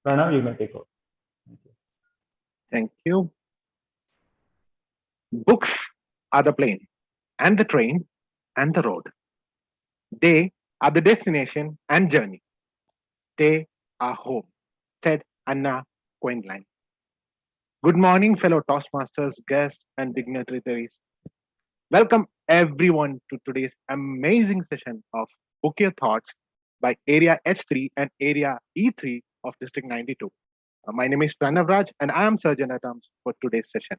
Pranav, you may take over. Thank you. Thank you. Books are the plane and the train and the road. They are the destination and journey. They are home, said Anna Quindline. Good morning, fellow Toastmasters, guests, and dignitaries. Welcome everyone to today's amazing session of Book Your Thoughts by Area H3 and Area E3 of District 92. My name is Pranav Raj and I am Surgeon at Arms for today's session.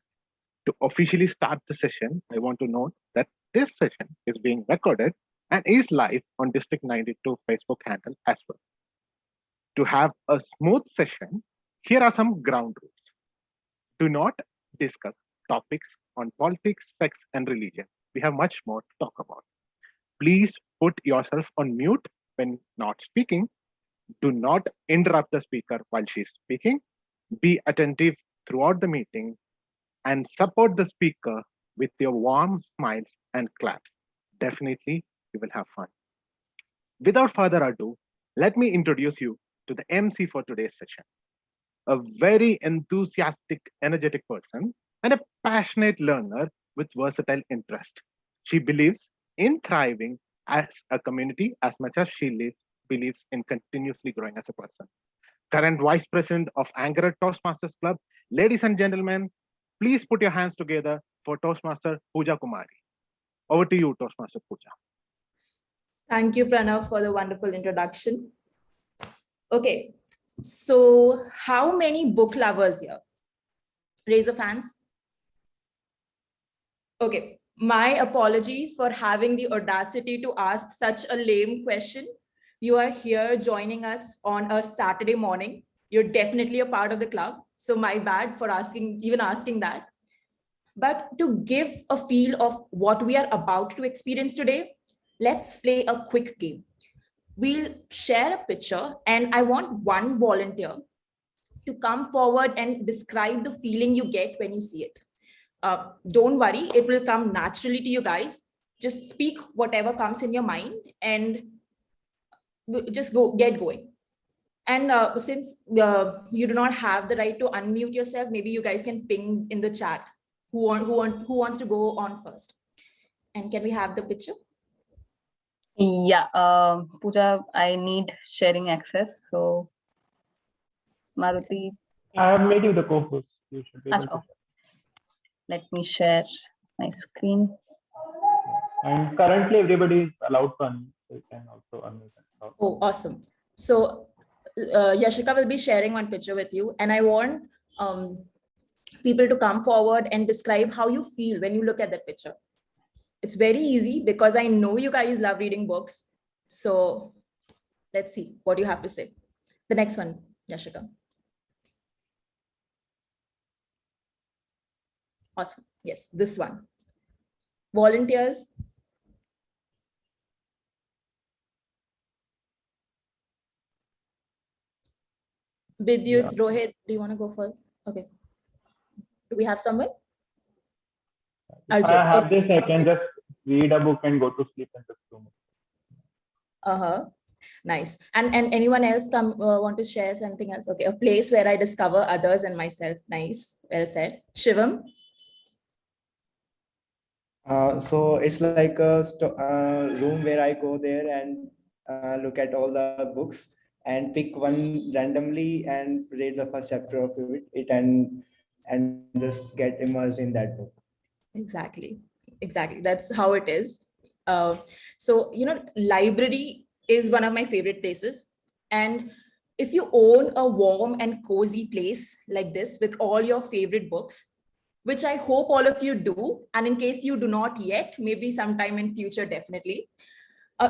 To officially start the session, I want to note that this session is being recorded and is live on District 92 Facebook handle as well. To have a smooth session, here are some ground rules. Do not discuss topics on politics, sex, and religion. We have much more to talk about. Please put yourself on mute when not speaking. Do not interrupt the speaker while she's speaking. Be attentive throughout the meeting and support the speaker with your warm smiles and claps. Definitely, you will have fun. Without further ado, let me introduce you to the MC for today's session. A very enthusiastic, energetic person and a passionate learner with versatile interest. She believes in thriving as a community as much as believes in continuously growing as a person. Current Vice President of Anchor Toastmasters Club. Ladies and gentlemen, please put your hands together for Toastmaster Pooja Kumari. Over to you, Toastmaster Pooja. Thank you, Pranav, for the wonderful introduction. Okay, so how many book lovers here? Raise of hands. Okay, my apologies for having the audacity to ask such a lame question. You are here joining us on a Saturday morning. You're definitely a part of the club. So my bad for asking that. But to give a feel of what we are about to experience today, let's play a quick game. We'll share a picture and I want one volunteer to come forward and describe the feeling you get when you see it. Don't worry, it will come naturally to you guys. Just speak whatever comes in your mind and just get going. And since you do not have the right to unmute yourself, maybe you guys can ping in the chat who wants to go on first. And can we have the picture? Yeah, Pooja, I need sharing access. So, Maruti. I have made you the co-host. You should be able to. Let me share my screen. And currently, everybody is allowed to unmute, so you can also unmute and talk. Oh, awesome. So, Yashika will be sharing one picture with you, and I want people to come forward and describe how you feel when you look at that picture. It's very easy because I know you guys love reading books. So let's see what you have to say. The next one, Yashika. Awesome. Yes, this one. Volunteers. Vidyut, yeah. Rohit, do you want to go first? Okay. Do we have someone? If I have this, I can just read a book and go to sleep in just 2 minutes. Nice. And anyone else want to share something else? Okay, a place where I discover others and myself. Nice. Well said. Shivam? So it's like a room where I go there and look at all the books and pick one randomly and read the first chapter of it and just get immersed in that book. Exactly. That's how it is. So, library is one of my favorite places. And if you own a warm and cozy place like this with all your favorite books, which I hope all of you do, and in case you do not yet, maybe sometime in future, definitely,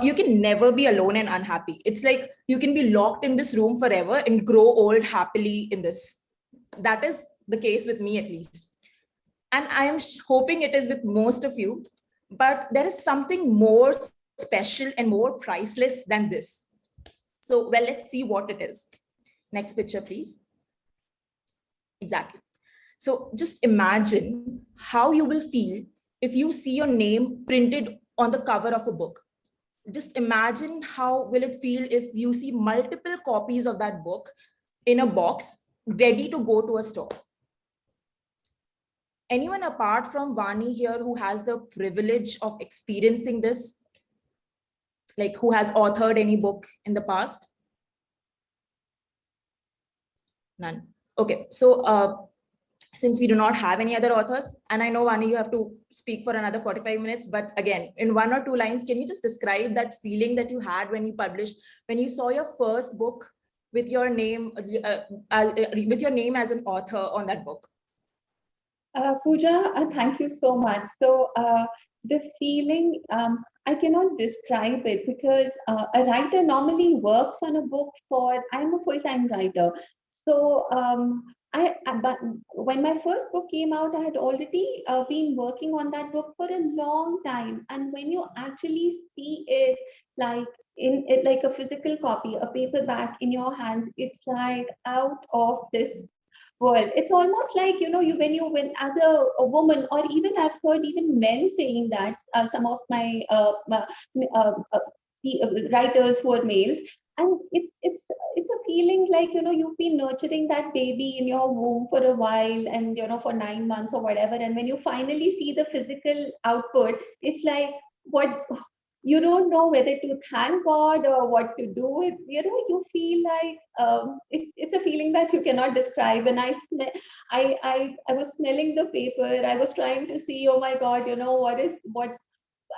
you can never be alone and unhappy. It's like you can be locked in this room forever and grow old happily in this. That is the case with me, at least. And I am hoping it is with most of you, but there is something more special and more priceless than this. So, well, let's see what it is. Next picture, please. Exactly. So just imagine how you will feel if you see your name printed on the cover of a book. Just imagine how will it feel if you see multiple copies of that book in a box, ready to go to a store. Anyone apart from Vani here who has the privilege of experiencing this? Like who has authored any book in the past? None. Okay, so since we do not have any other authors, and I know Vani, you have to speak for another 45 minutes, but again, in 1 or 2 lines, can you just describe that feeling that you had when you published, when you saw your first book with your name, with your name as an author on that book? Pooja, thank you so much. So the feeling, I cannot describe it because a writer normally works on a book for, I'm a full-time writer. So but when my first book came out, I had already been working on that book for a long time. And when you actually see it like in it, like a physical copy, a paperback in your hands, it's like out of this world. It's almost like, you know, when as a woman, or even I've heard even men saying that, some of my writers who are males, and it's a feeling like, you know, you've been nurturing that baby in your womb for a while, and you know, for 9 months or whatever, and when you finally see the physical output, it's like, what, you don't know whether to thank God or what to do with, you know, you feel like it's a feeling that you cannot describe. And I was smelling the paper, I was trying to see, oh my God, you know, what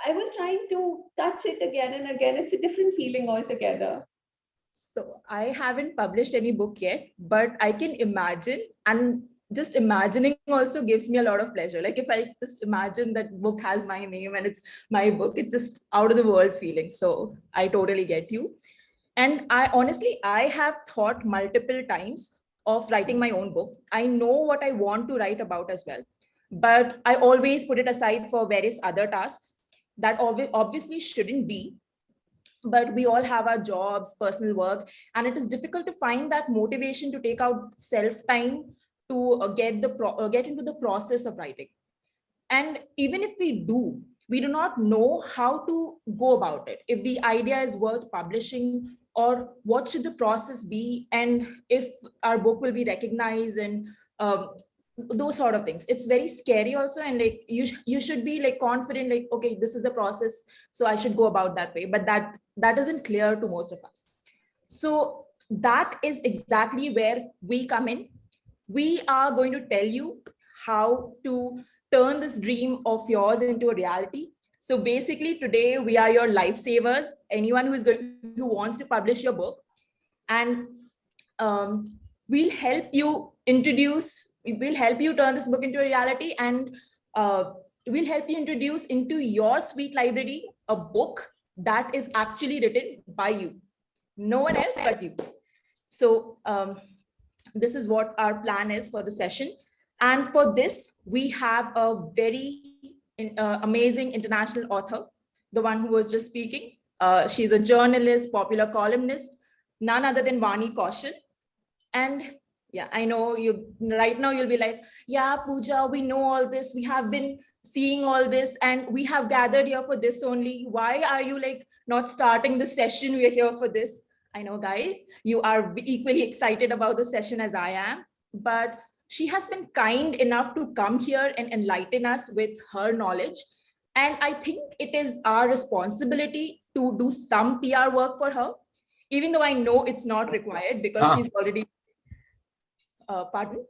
I was trying to touch it again and again. It's a different feeling altogether. So I haven't published any book yet, but I can imagine, and just imagining also gives me a lot of pleasure. Like if I just imagine that book has my name and it's my book, it's just out of the world feeling. So I totally get you. And I honestly, I have thought multiple times of writing my own book. I know what I want to write about as well, but I always put it aside for various other tasks that obviously shouldn't be. But we all have our jobs, personal work, and it is difficult to find that motivation to take out self-time to get into the process of writing. And even if we do not know how to go about it. If the idea is worth publishing, or what should the process be, and if our book will be recognized, and those sort of things. It's very scary also, and like you should be like confident, like, okay, this is the process, so I should go about that way. But that isn't clear to most of us. So that is exactly where we come in. We are going to tell you how to turn this dream of yours into a reality. So basically today we are your lifesavers, anyone who wants to publish your book. And we'll help you turn this book into a reality, and we'll help you introduce into your sweet library a book that is actually written by you, no one else but you. So this is what our plan is for the session. And for this, we have a very amazing international author, the one who was just speaking. She's a journalist, popular columnist, none other than Vani Kaushal. And yeah, I know right now you'll be like, yeah, Pooja, we know all this. We have been seeing all this, and we have gathered here for this only. Why are you like not starting the session? We're here for this. I know, guys, you are equally excited about the session as I am, but she has been kind enough to come here and enlighten us with her knowledge. And I think it is our responsibility to do some PR work for her, even though I know it's not required because she's already, pardon?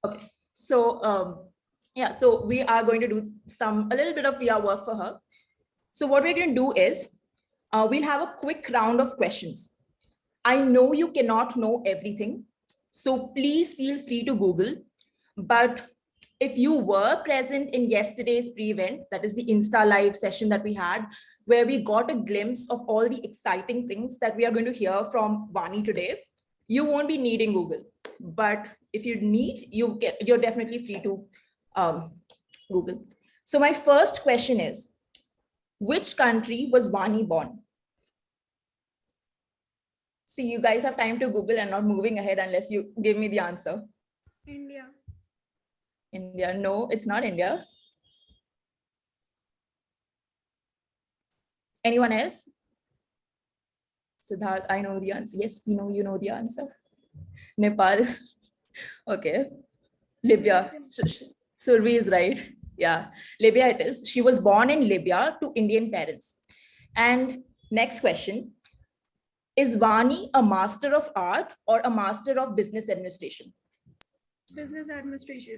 Okay, so yeah, so we are going to do a little bit of PR work for her. So what we're going to do is, we'll have a quick round of questions. I know you cannot know everything, so please feel free to Google. But if you were present in yesterday's pre-event, that is the Insta Live session that we had, where we got a glimpse of all the exciting things that we are going to hear from Vani today, you won't be needing Google. But if you need, you're definitely free to Google. So my first question is, which country was Vani born? See, you guys have time to Google and not moving ahead unless you give me the answer. India. India. No, it's not India. Anyone else? Siddharth, I know the answer. Yes, we know you know the answer. Nepal. Okay. Libya. Survi is right. Yeah, Libya it is. She was born in Libya to Indian parents. And next question. Is Vani a master of art or a master of business administration? Business administration.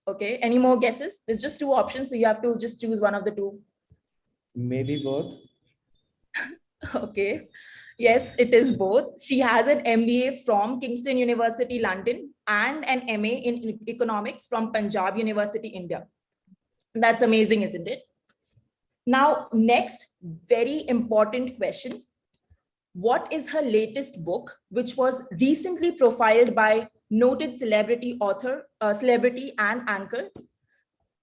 Okay, any more guesses? There's just two options, so you have to just choose one of the two. Maybe both. Okay, yes, it is both. She has an MBA from Kingston University, London, and an MA in economics from Punjab University, India. That's amazing, isn't it? Now, next, very important question. What is her latest book, which was recently profiled by noted celebrity author, celebrity and anchor,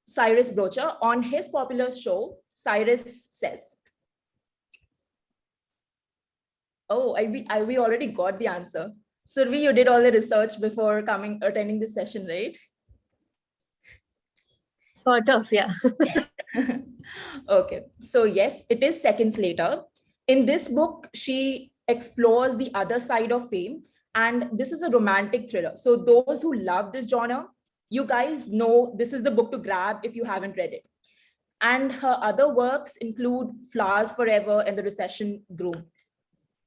Cyrus Brocha, on his popular show, Cyrus Says? Oh, we already got the answer. Survi, you did all the research before attending this session, right? Sort of, yeah. Okay, so yes, it is Seconds Later. In this book, she explores the other side of fame, and this is a romantic thriller. So those who love this genre, you guys know this is the book to grab if you haven't read it. And her other works include Flowers Forever and The Recession Groom.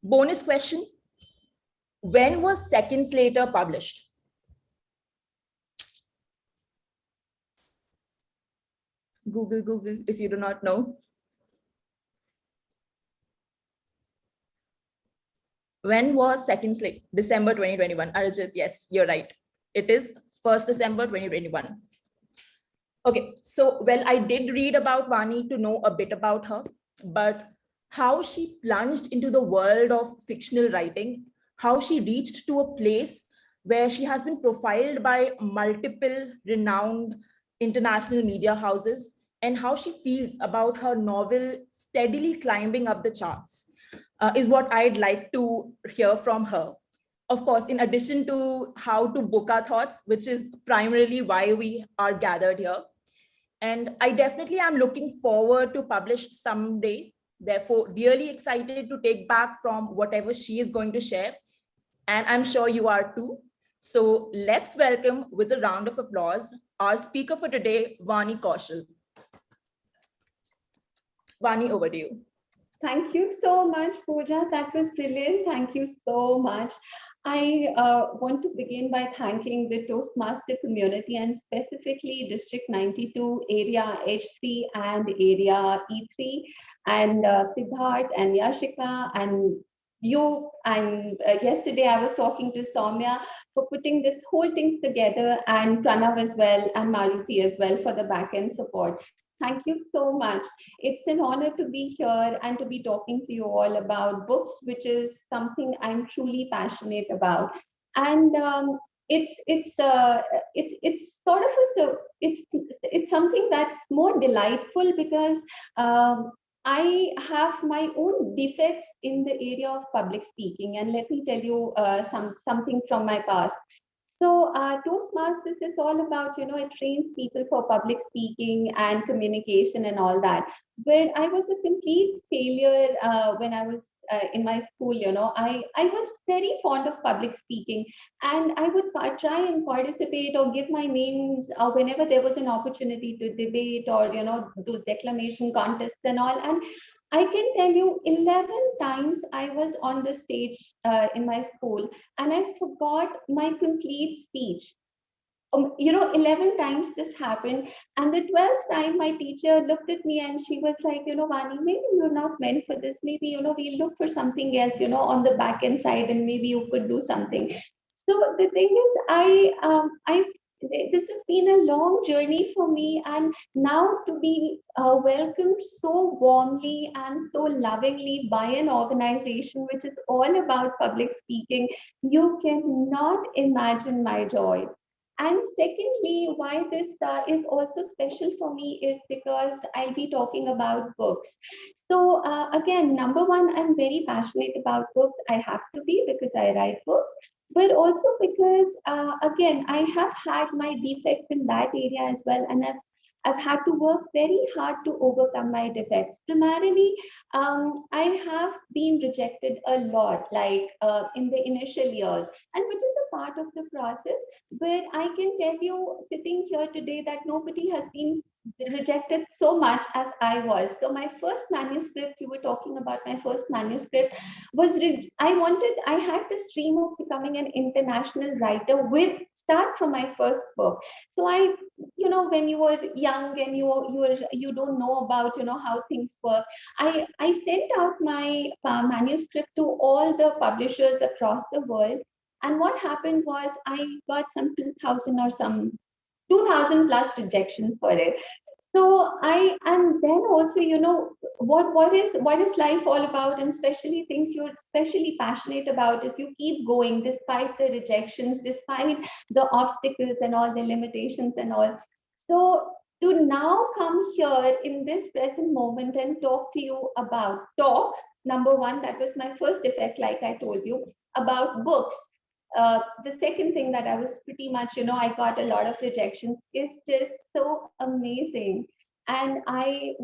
Bonus question, when was Seconds Later published? Google if you do not know. When was Seconds Later? December 2021. Arjit, yes, you're right. It is 1st December 2021. Okay, so well, I did read about Vani to know a bit about her, but how she plunged into the world of fictional writing, how she reached to a place where she has been profiled by multiple renowned international media houses, and how she feels about her novel steadily climbing up the charts is what I'd like to hear from her. Of course, in addition to how to book our thoughts, which is primarily why we are gathered here. And I definitely am looking forward to publish someday. Therefore, really excited to take back from whatever she is going to share. And I'm sure you are too. So let's welcome with a round of applause our speaker for today, Vani Kaushal. Vani, over to you. Thank you so much, Pooja. That was brilliant. Thank you so much. I want to begin by thanking the Toastmaster community and specifically District 92, Area H3 and Area E3, and Siddharth and Yashika and you. And yesterday I was talking to Soumya for putting this whole thing together, and Pranav as well, and Maruti as well for the back-end support. Thank you so much. It's an honor to be here and to be talking to you all about books, which is something I'm truly passionate about. And it's sort of it's something that's more delightful because I have my own defects in the area of public speaking, and let me tell you something from my past. So Toastmasters is all about, it trains people for public speaking and communication and all that. Where I was a complete failure when I was in my school, I was very fond of public speaking, and I would try and participate or give my names whenever there was an opportunity to debate or, those declamation contests and all. And I can tell you 11 times I was on the stage in my school and I forgot my complete speech. 11 times this happened. And the 12th time, my teacher looked at me and she was like, Vani, maybe you're not meant for this. Maybe, we'll look for something else, on the back end side, and maybe you could do something. So the thing is, this has been a long journey for me, and now to be welcomed so warmly and so lovingly by an organization which is all about public speaking, you cannot imagine my joy. And secondly, why this is also special for me is because I'll be talking about books. So again, number one, I'm very passionate about books. I have to be because I write books, but also because, again, I have had my defects in that area as well. And I've had to work very hard to overcome my defects. Primarily, I have been rejected a lot, like in the initial years, and which is a part of the process. But I can tell you, sitting here today, that nobody has been rejected so much as I was. So my first manuscript, you were talking about my first manuscript, I had this dream of becoming an international writer with start from my first book. So when you were young and you don't know about, how things work, I sent out my manuscript to all the publishers across the world. And what happened was I got some 2,000 plus rejections for it. So and then also, what is life all about, and especially things you're especially passionate about, is you keep going despite the rejections, despite the obstacles and all the limitations and all. So to now come here in this present moment and talk to you about number one, that was my first effect, like I told you, about books. The second thing that I was pretty much, I got a lot of rejections, is just so amazing. And I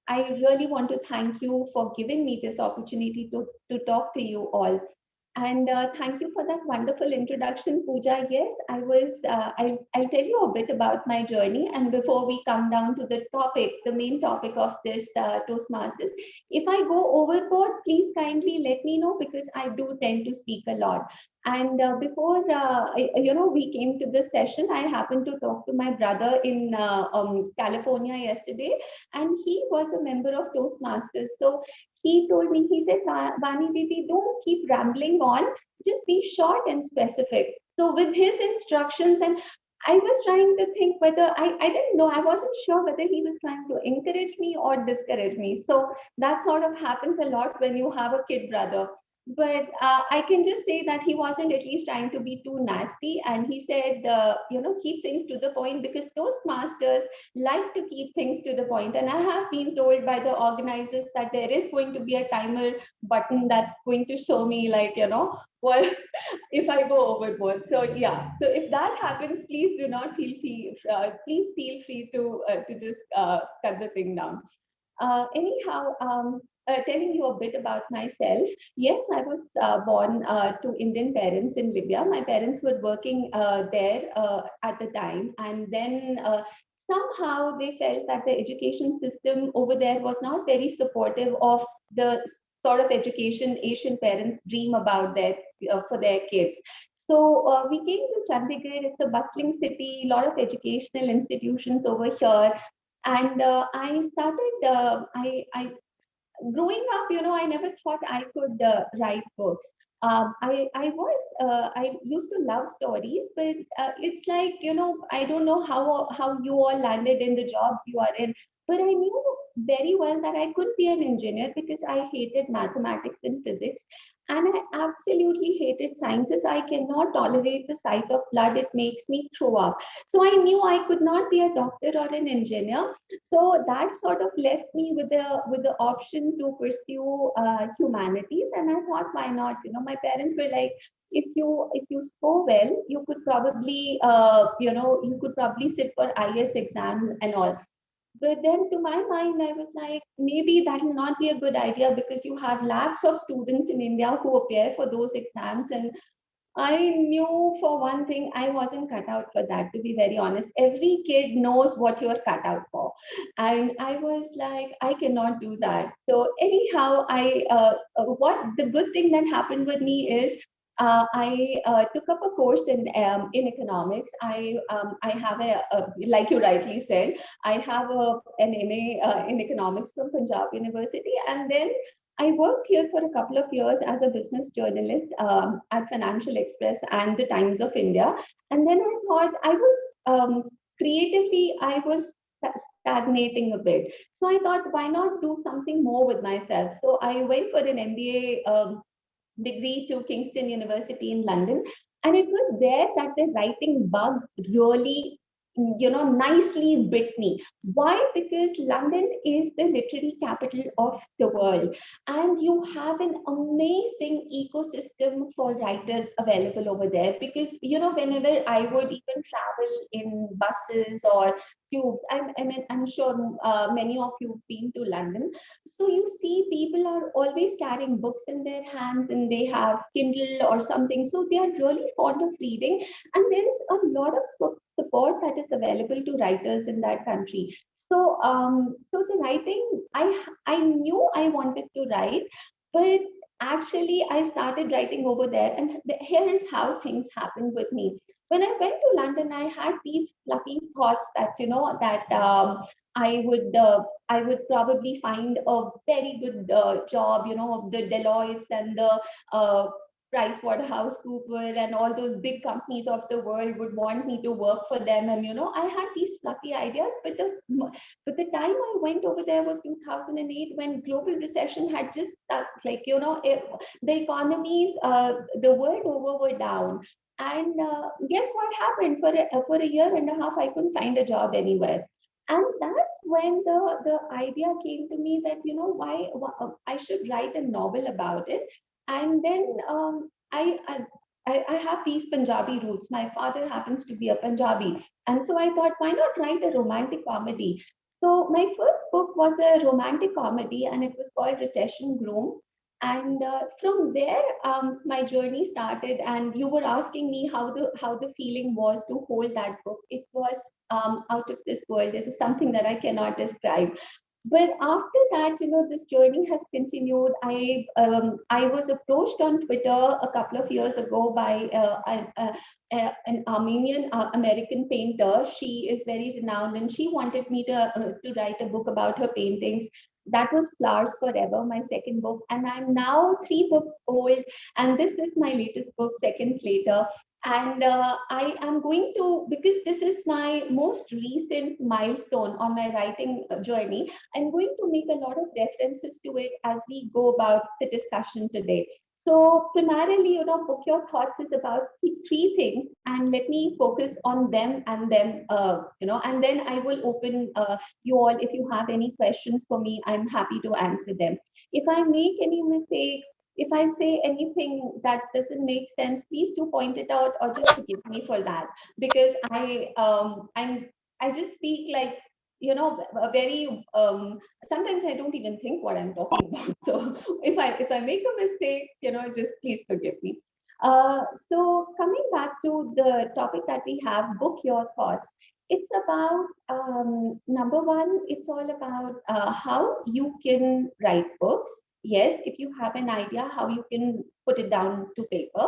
really want to thank you for giving me this opportunity to talk to you all. And thank you for that wonderful introduction, Pooja. Yes, I'll tell you a bit about my journey. And before we come down to the main topic of this Toastmasters, if I go overboard, please kindly let me know, because I do tend to speak a lot. And before we came to this session, I happened to talk to my brother in California yesterday, and he was a member of Toastmasters. So he told me, he said, Vani Didi, don't keep rambling on, just be short and specific. So with his instructions, and I was trying to think whether, I didn't know, I wasn't sure whether he was trying to encourage me or discourage me. So that sort of happens a lot when you have a kid brother. But I can just say that he wasn't at least trying to be too nasty. And he said, keep things to the point, because Toastmasters like to keep things to the point. And I have been told by the organizers that there is going to be a timer button that's going to show me, like, well, if I go overboard. So yeah, so if that happens, please do not please feel free to just cut the thing down. Telling you a bit about myself. Yes, I was born to Indian parents in Libya. My parents were working there at the time. And then somehow they felt that the education system over there was not very supportive of the sort of education Asian parents dream about for their kids. So we came to Chandigarh. It's a bustling city, a lot of educational institutions over here. And I started, growing up, I never thought I could write books. I used to love stories, but it's like, I don't know how you all landed in the jobs you are in, but I knew very well that I couldn't be an engineer because I hated mathematics and physics. And I absolutely hated sciences. I cannot tolerate the sight of blood. It makes me throw up. So I knew I could not be a doctor or an engineer. So that sort of left me with the option to pursue humanities. And I thought, why not? My parents were like, if you score well, you could probably sit for IS exam and all. But then to my mind, I was like, maybe that will not be a good idea, because you have lakhs of students in India who appear for those exams. And I knew, for one thing, I wasn't cut out for that, to be very honest. Every kid knows what you're cut out for. And I was like, I cannot do that. So anyhow, what the good thing that happened with me is, I took up a course in economics. I have like you rightly said, I have an MA in economics from Punjab University, and then I worked here for a couple of years as a business journalist at Financial Express and the Times of India. And then I thought creatively, I was stagnating a bit. So I thought, why not do something more with myself? So I went for an MBA degree to Kingston University in London. And it was there that the writing bug really nicely bit me. Why? Because London is the literary capital of the world, and you have an amazing ecosystem for writers available over there. Because whenever I would even travel in buses or tubes, I'm sure many of you have been to London, so you see people are always carrying books in their hands, and they have Kindle or something, so they are really fond of reading, and there is a lot of support that is available to writers in that country. So so the writing, I knew I wanted to write, but actually I started writing over there, and here is how things happened with me. When I went to London, I had these fluffy thoughts that I would probably find a very good job, the Deloittes and the PricewaterhouseCoopers and all those big companies of the world would want me to work for them. And, I had these fluffy ideas, but the time I went over there was 2008, when global recession had just stuck, the economies, the world over were down. And guess what happened? For a year and a half, I couldn't find a job anywhere. And that's when the idea came to me that, why I should write a novel about it. And then I have these Punjabi roots. My father happens to be a Punjabi. And so I thought, why not write a romantic comedy? So my first book was a romantic comedy, and it was called Recession Groom. And from there, my journey started. And you were asking me how the feeling was to hold that book. It was out of this world. It is something that I cannot describe. But after that, this journey has continued. I was approached on Twitter a couple of years ago by an Armenian American painter. She is very renowned, and she wanted me to write a book about her paintings. That was Flowers Forever, my second book, and I'm now 3 books old, and this is my latest book, Seconds Later. And I am going to, because this is my most recent milestone on my writing journey, I'm going to make a lot of references to it as we go about the discussion today. So primarily, Book Your Thoughts is about 3 things, and let me focus on them, and then, and then I will open you all. If you have any questions for me, I'm happy to answer them. If I make any mistakes, if I say anything that doesn't make sense, please do point it out, or just forgive me for that, because I just speak like, a very sometimes I don't even think what I'm talking about. So if I make a mistake, just please forgive me. So coming back to the topic that we have, Book Your Thoughts. It's about, number one, it's all about how you can write books. Yes, if you have an idea, how you can put it down to paper.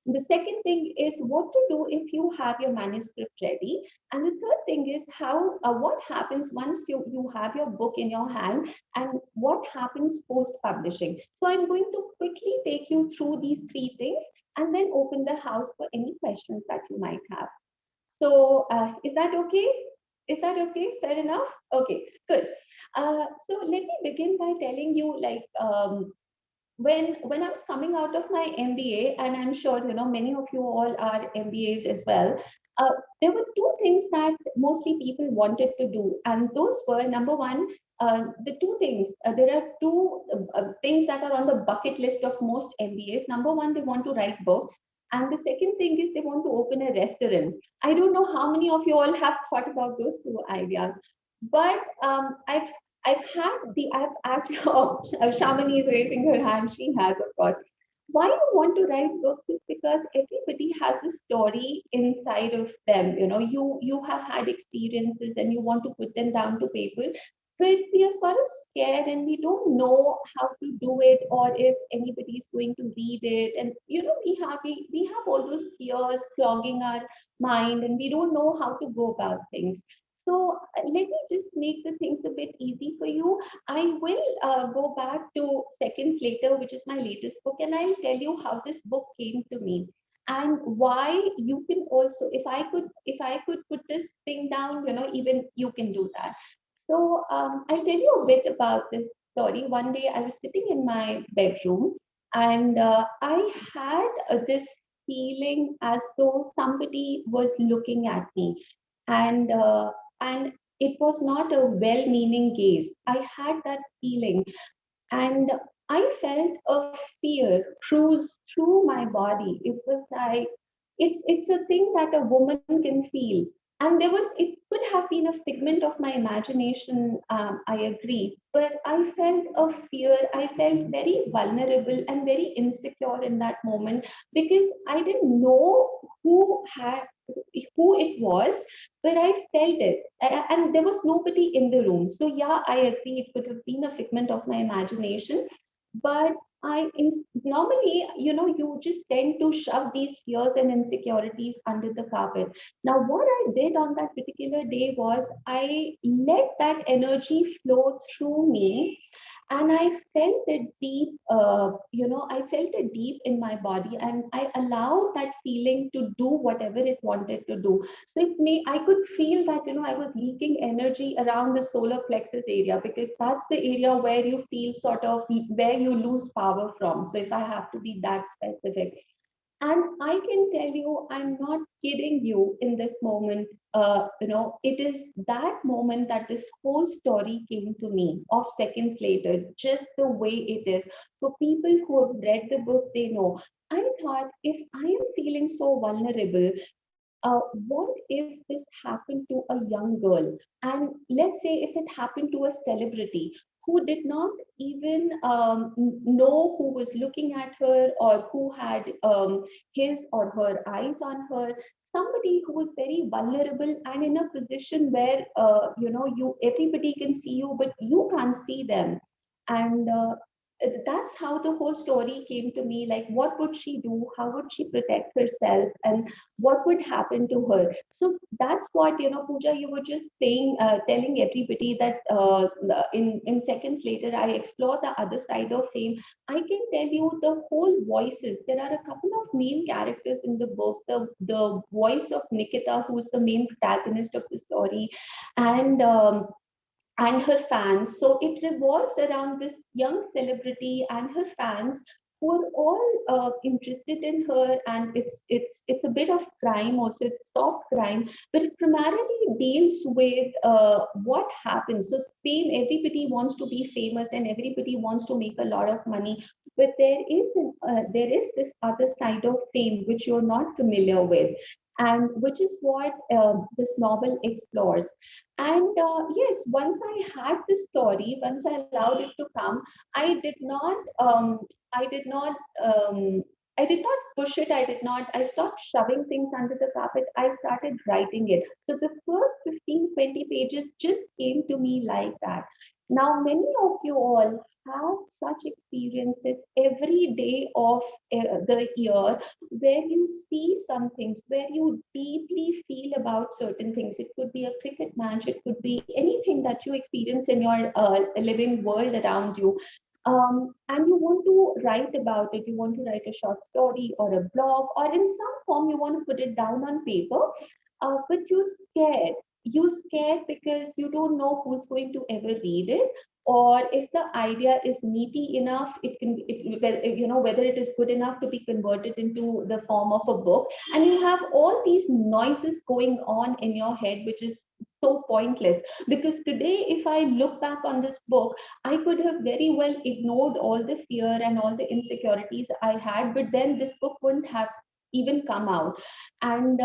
The second thing is what to do if you have your manuscript ready. And the third thing is what happens once you have your book in your hand, and what happens post-publishing. So I'm going to quickly take you through these 3 things, and then open the house for any questions that you might have. So is that okay? Is that okay? Fair enough? Okay, good. So let me begin by telling you, when I was coming out of my MBA, and I'm sure many of you all are MBAs as well, there were 2 things that mostly people wanted to do, and those were, number one, the 2 things. There are 2 things that are on the bucket list of most MBAs. Number one, they want to write books. And the second thing is they want to open a restaurant. I don't know how many of you all have thought about those 2 ideas, but I've actually, oh, Shamini is raising her hand. She has, of course. Why you want to write books is because everybody has a story inside of them. You have had experiences, and you want to put them down to paper, but we are sort of scared, and we don't know how to do it, or if anybody is going to read it. And we have all those fears clogging our mind, and we don't know how to go about things. So let me just make the things a bit easy for you. I will go back to Seconds Later, which is my latest book, and I'll tell you how this book came to me, and why you can also, if I could put this thing down, even you can do that. So I'll tell you a bit about this story. One day I was sitting in my bedroom, and I had this feeling as though somebody was looking at me. And it was not a well-meaning gaze. I had that feeling, and I felt a fear cruise through my body. It was like it's a thing that a woman can feel. And it could have been a figment of my imagination, I agree, but I felt a fear. I felt very vulnerable and very insecure in that moment because I didn't know who it was, but I felt it. And there was nobody in the room. So yeah, I agree, it could have been a figment of my imagination, but normally, you just tend to shove these fears and insecurities under the carpet. Now, what I did on that particular day was I let that energy flow through me, and I felt it deep. I felt it deep in my body, and I allowed that feeling to do whatever it wanted to do. So I could feel that I was leaking energy around the solar plexus area, because that's the area where you feel sort of where you lose power from. So if I have to be that specific. And I can tell you, I'm not kidding you in this moment. It is that moment that this whole story came to me of seconds later, just the way it is. For people who have read the book, they know. I thought, if I am feeling so vulnerable, what if this happened to a young girl? And let's say if it happened to a celebrity who did not even know who was looking at her, or who had his or her eyes on her, somebody who was very vulnerable and in a position where everybody can see you, but you can't see them. And that's how the whole story came to me. Like, what would she do? How would she protect herself? And what would happen to her? So that's what, Pooja, you were just saying, telling everybody that in seconds later, I explore the other side of fame. I can tell you the whole voices. There are a couple of main characters in the book. The voice of Nikita, who is the main protagonist of the story, and her fans. So it revolves around this young celebrity and her fans, who are all interested in her. And it's a bit of crime also. It's soft crime, but it primarily deals with what happens. So fame, everybody wants to be famous and everybody wants to make a lot of money, but there is this other side of fame which you're not familiar with, and which is what this novel explores. And yes, once I had this story, once I allowed it to come, I did not, I did not, I did not push it. I stopped shoving things under the carpet. I started writing it. So the first 15, 20 pages just came to me like that. Now, many of you all have such experiences every day of the year, where you see some things, where you deeply feel about certain things. It could be a cricket match, it could be anything that you experience in your living world around you. And you want to write about it. You want to write a short story or a blog, or in some form, you want to put it down on paper, but you're scared. You're scared because you don't know who's going to ever read it, or if the idea is meaty enough, whether it is good enough to be converted into the form of a book. And you have all these noises going on in your head, which is so pointless. Because today, if I look back on this book, I could have very well ignored all the fear and all the insecurities I had, but then this book wouldn't have even come out. And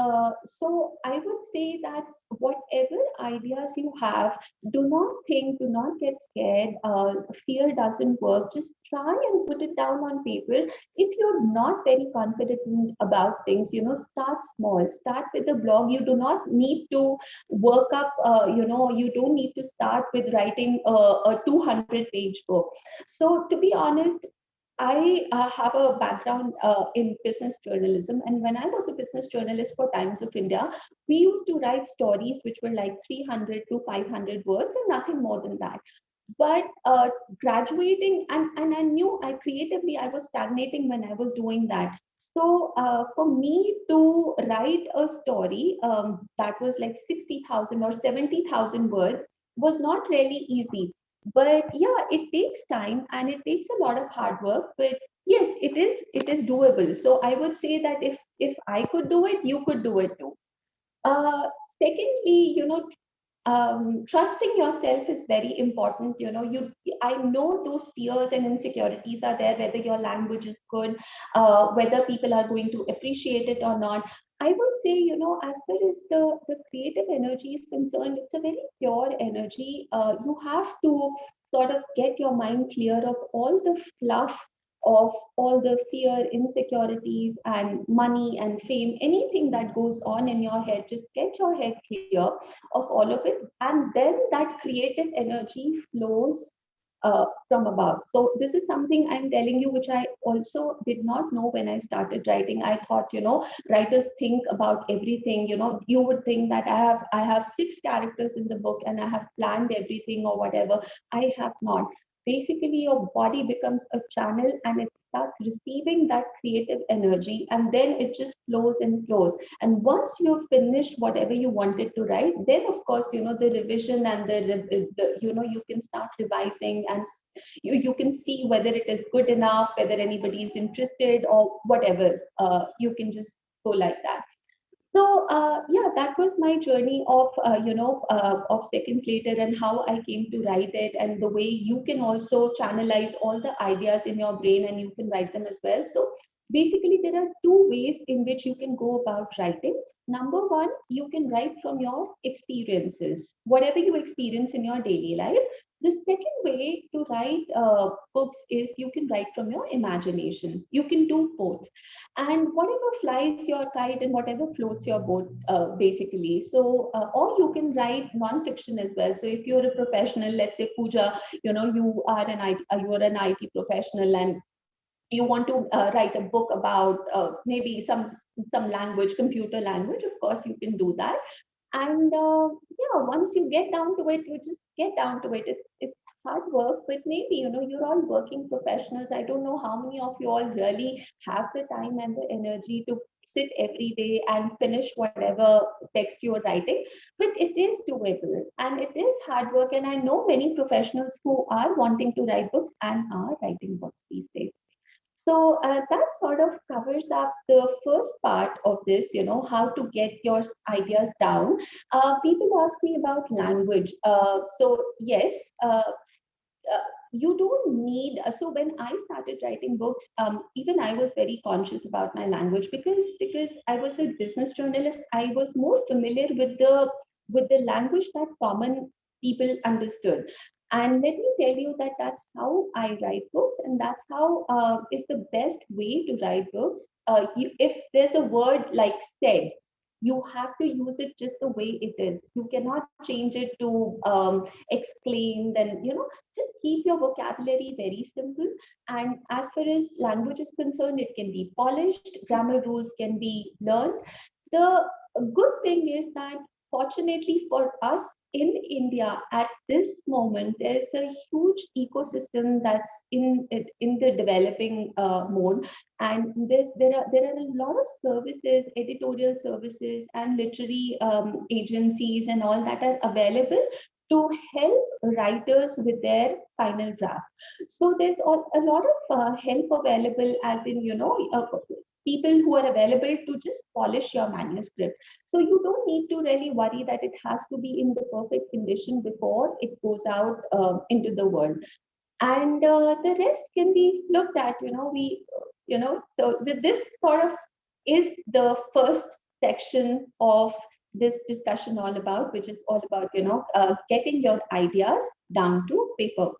so I would say that whatever ideas you have, do not get scared. Fear doesn't work. Just try and put it down on paper. If you're not very confident about things, start small. Start with a blog. You do not need to work up, you don't need to start with writing a 200-page book. So to be honest, I have a background in business journalism. And when I was a business journalist for Times of India, we used to write stories which were like 300 to 500 words and nothing more than that. But graduating, and I knew I was stagnating when I was doing that. So for me to write a story that was like 60,000 or 70,000 words was not really easy. But yeah, it takes time and it takes a lot of hard work. But yes, it is doable. So I would say that if I could do it, you could do it too. Secondly, trusting yourself is very important. I know those fears and insecurities are there, whether your language is good, whether people are going to appreciate it or not. I would say, as far as the creative energy is concerned, it's a very pure energy. You have to sort of get your mind clear of all the fluff, of all the fear, insecurities, and money and fame, anything that goes on in your head. Just get your head clear of all of it, and then that creative energy flows from above. So this is something I'm telling you, which I also did not know when I started writing. I thought, writers think about everything. You would think that I have 6 characters in the book and I have planned everything or whatever. I have not. Basically, your body becomes a channel and it starts receiving that creative energy, and then it just flows and flows. And once you've finished whatever you wanted to write, then of course, the revision and the you can start revising, and you can see whether it is good enough, whether anybody is interested or whatever. You can just go like that. So yeah, that was my journey of Seconds Later, and how I came to write it, and the way you can also channelize all the ideas in your brain and you can write them as well. So basically, there are 2 ways in which you can go about writing. Number one, you can write from your experiences, whatever you experience in your daily life. The second way to write books is you can write from your imagination. You can do both. And whatever flies your kite and whatever floats your boat, basically. So, or you can write non-fiction as well. So if you're a professional, let's say Pooja, you are an IT professional, and you want to write a book about maybe some language, computer language, of course you can do that. And yeah, once you get down to it, you just get down to it. It's hard work, but maybe, you're all working professionals. I don't know how many of you all really have the time and the energy to sit every day and finish whatever text you're writing, but it is doable and it is hard work. And I know many professionals who are wanting to write books and are writing books these days. So that sort of covers up the first part of this, how to get your ideas down. People ask me about language. So yes, you don't need, so when I started writing books, even I was very conscious about my language, because I was a business journalist. I was more familiar with the language that common people understood. And let me tell you that that's how I write books, and that's how is the best way to write books. If there's a word like said, you have to use it just the way it is. You cannot change it to exclaimed, and just keep your vocabulary very simple. And as far as language is concerned, it can be polished, grammar rules can be learned. The good thing is that, fortunately for us in India at this moment, there's a huge ecosystem that's in the developing mode, and there are a lot of services, editorial services, and literary agencies, and all that are available to help writers with their final draft. So there's a lot of help available, as in people who are available to just polish your manuscript. So you don't need to really worry that it has to be in the perfect condition before it goes out into the world. And the rest can be looked at. So this sort of is the first section of this discussion all about, which is all about getting your ideas down to paper.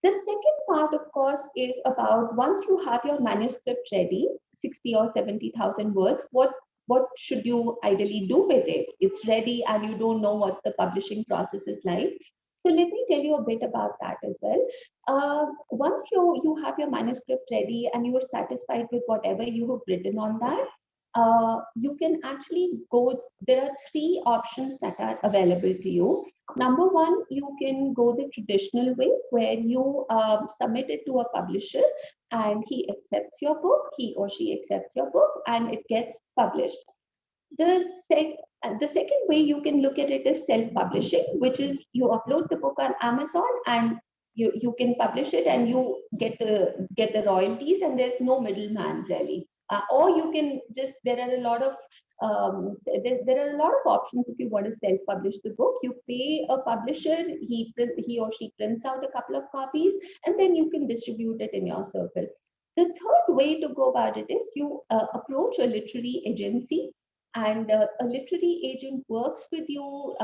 The second part, of course, is about, once you have your manuscript ready, 60 or 70,000 words, what should you ideally do with it? It's ready and you don't know what the publishing process is like. So let me tell you a bit about that as well. Once you have your manuscript ready and you are satisfied with whatever you have written on that, you can actually go, there are 3 options that are available to you. Number one, you can go the traditional way, where you submit it to a publisher and he or she accepts your book, and it gets published. The second way you can look at it is self-publishing, which is you upload the book on Amazon and you can publish it and you get the royalties, and there's no middleman really. Or you can just, there are a lot of there are a lot of options if you want to self-publish the book. You pay a publisher, he or she prints out a couple of copies, and then you can distribute it in your circle. The third way to go about it is you approach a literary agency, and a literary agent works with you,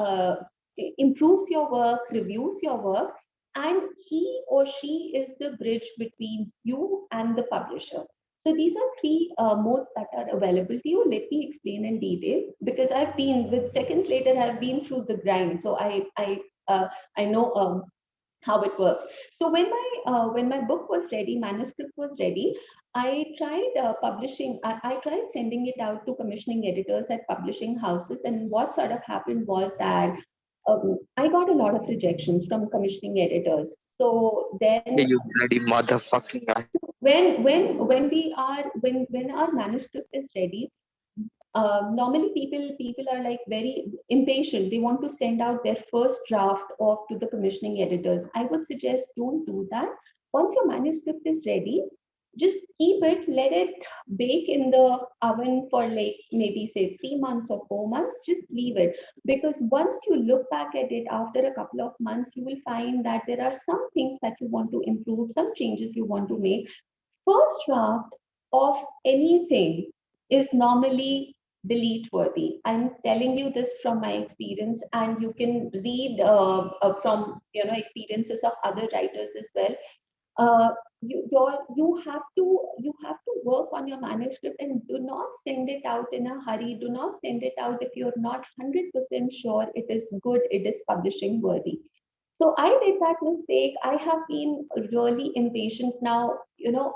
improves your work, reviews your work, and he or she is the bridge between you and the publisher. So these are three modes that are available to you. Let me explain in detail, because I've been with Seconds Later, I've been through the grind, so I know how it works. So when my book was ready, manuscript was ready, I tried publishing. I tried sending it out to commissioning editors at publishing houses, and what sort of happened was that I got a lot of rejections from commissioning editors. So then, You bloody motherfucking guy. when our manuscript is ready, normally people are like very impatient. They want to send out their first draft off to the commissioning editors. I would suggest don't do that. Once your manuscript is ready, just keep it, let it bake in the oven for like maybe say 3 months or 4 months. Just leave it, because once you look back at it after a couple of months, you will find that there are some things that you want to improve, some changes you want to make. First draft of anything is normally delete worthy. I'm telling you this from my experience, and you can read from experiences of other writers as well. You have to work on your manuscript, and do not send it out in a hurry. Do not send it out if you're not 100% sure it is good, it is publishing worthy. So I did that mistake. I have been really impatient now.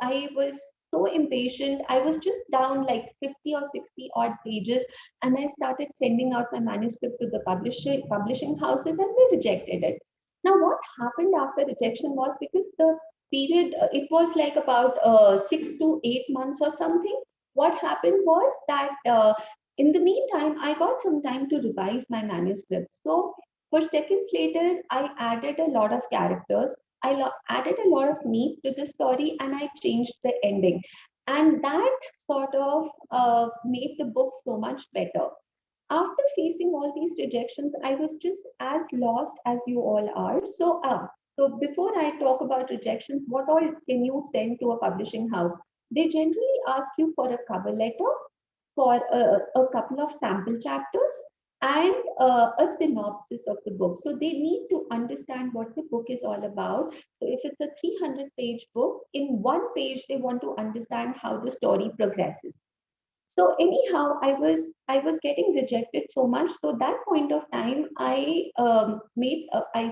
I was so impatient. I was just down like 50 or 60 odd pages, and I started sending out my manuscript to the publishing houses, and they rejected it. Now, what happened after rejection was, because the period, it was like about 6 to 8 months or something. What happened was that in the meantime, I got some time to revise my manuscript. So for Seconds Later, I added a lot of characters. Added a lot of meat to the story, and I changed the ending. And that sort of made the book so much better. After facing all these rejections, I was just as lost as you all are. So before I talk about rejections, what all can you send to a publishing house? They generally ask you for a cover letter, for a couple of sample chapters, and a synopsis of the book. So they need to understand what the book is all about. So if it's a 300-page book, in one page, they want to understand how the story progresses. So anyhow, I was getting rejected so much. So that point of time, I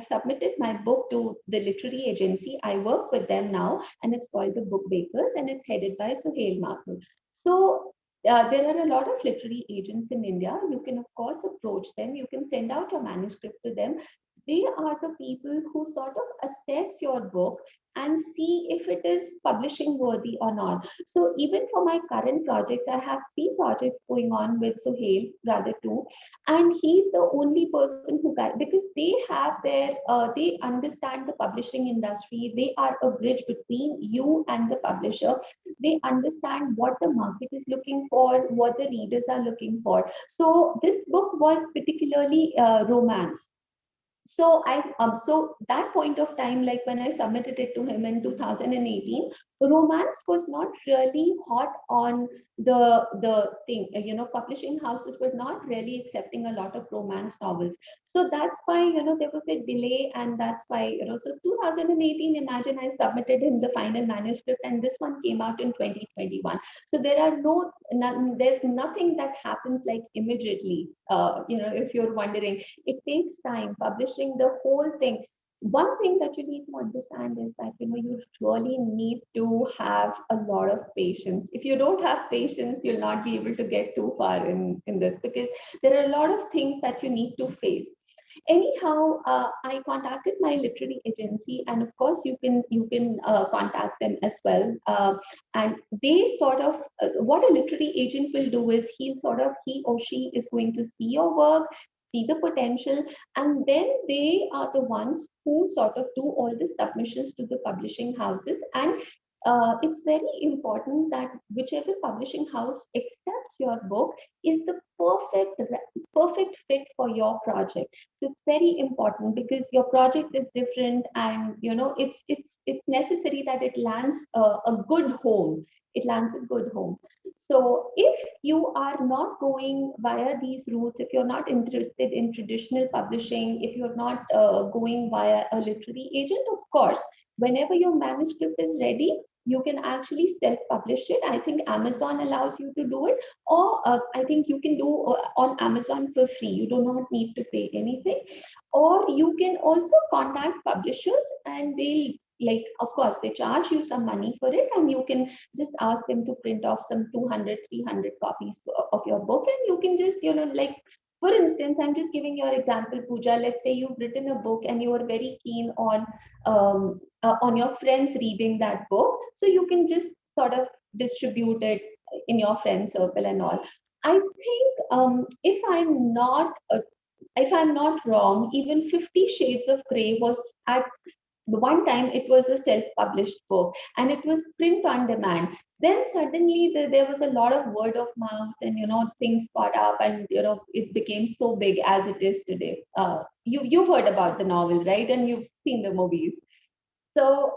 submitted my book to the literary agency. I work with them now, and it's called the Book Bakers, and it's headed by Suhail Mathur. So there are a lot of literary agents in India. You can, of course, approach them. You can send out your manuscript to them. They are the people who sort of assess your book and see if it is publishing worthy or not. So even for my current projects, I have 3 projects going on with Suhail, rather 2, and he's the only person who can, because they have they understand the publishing industry. They are a bridge between you and the publisher. They understand what the market is looking for, what the readers are looking for. So this book was particularly romance. So so that point of time, like when I submitted it to him in 2018, romance was not really hot on the thing. Publishing houses were not really accepting a lot of romance novels. So that's why there was a delay, and that's why so 2018. Imagine I submitted him the final manuscript, and this one came out in 2021. So there's nothing that happens like immediately. If you're wondering, it takes time. Publishing the whole thing. One thing that you need to understand is that you really need to have a lot of patience. If you don't have patience, you'll not be able to get too far in this, because there are a lot of things that you need to face. Anyhow, I contacted my literary agency, and of course you can contact them as well. And they sort of what a literary agent will do is he or she is going to see your work, see the potential, and then they are the ones who sort of do all the submissions to the publishing houses, and it's very important that whichever publishing house accepts your book is the perfect fit for your project. So it's very important because your project is different, and it's necessary that it lands a good home. It lands a good home. So if you are not going via these routes, if you're not interested in traditional publishing, if you're not going via a literary agent, of course, whenever your manuscript is ready, you can actually self-publish it. I think Amazon allows you to do it, or I think you can do on Amazon for free. You do not need to pay anything. Or you can also contact publishers, and they'll, like, of course, they charge you some money for it, and you can just ask them to print off some 200, 300 copies of your book, and you can just, like, for instance, I'm just giving your example, Pooja. Let's say you've written a book and you are very keen on your friends reading that book. So you can just sort of distribute it in your friend circle and all. I think if I'm not wrong, even 50 Shades of Grey was at the one time it was a self-published book and it was print on demand. Then suddenly there was a lot of word of mouth, and things caught up, and it became so big as it is today. You've heard about the novel, right? And you've seen the movies. So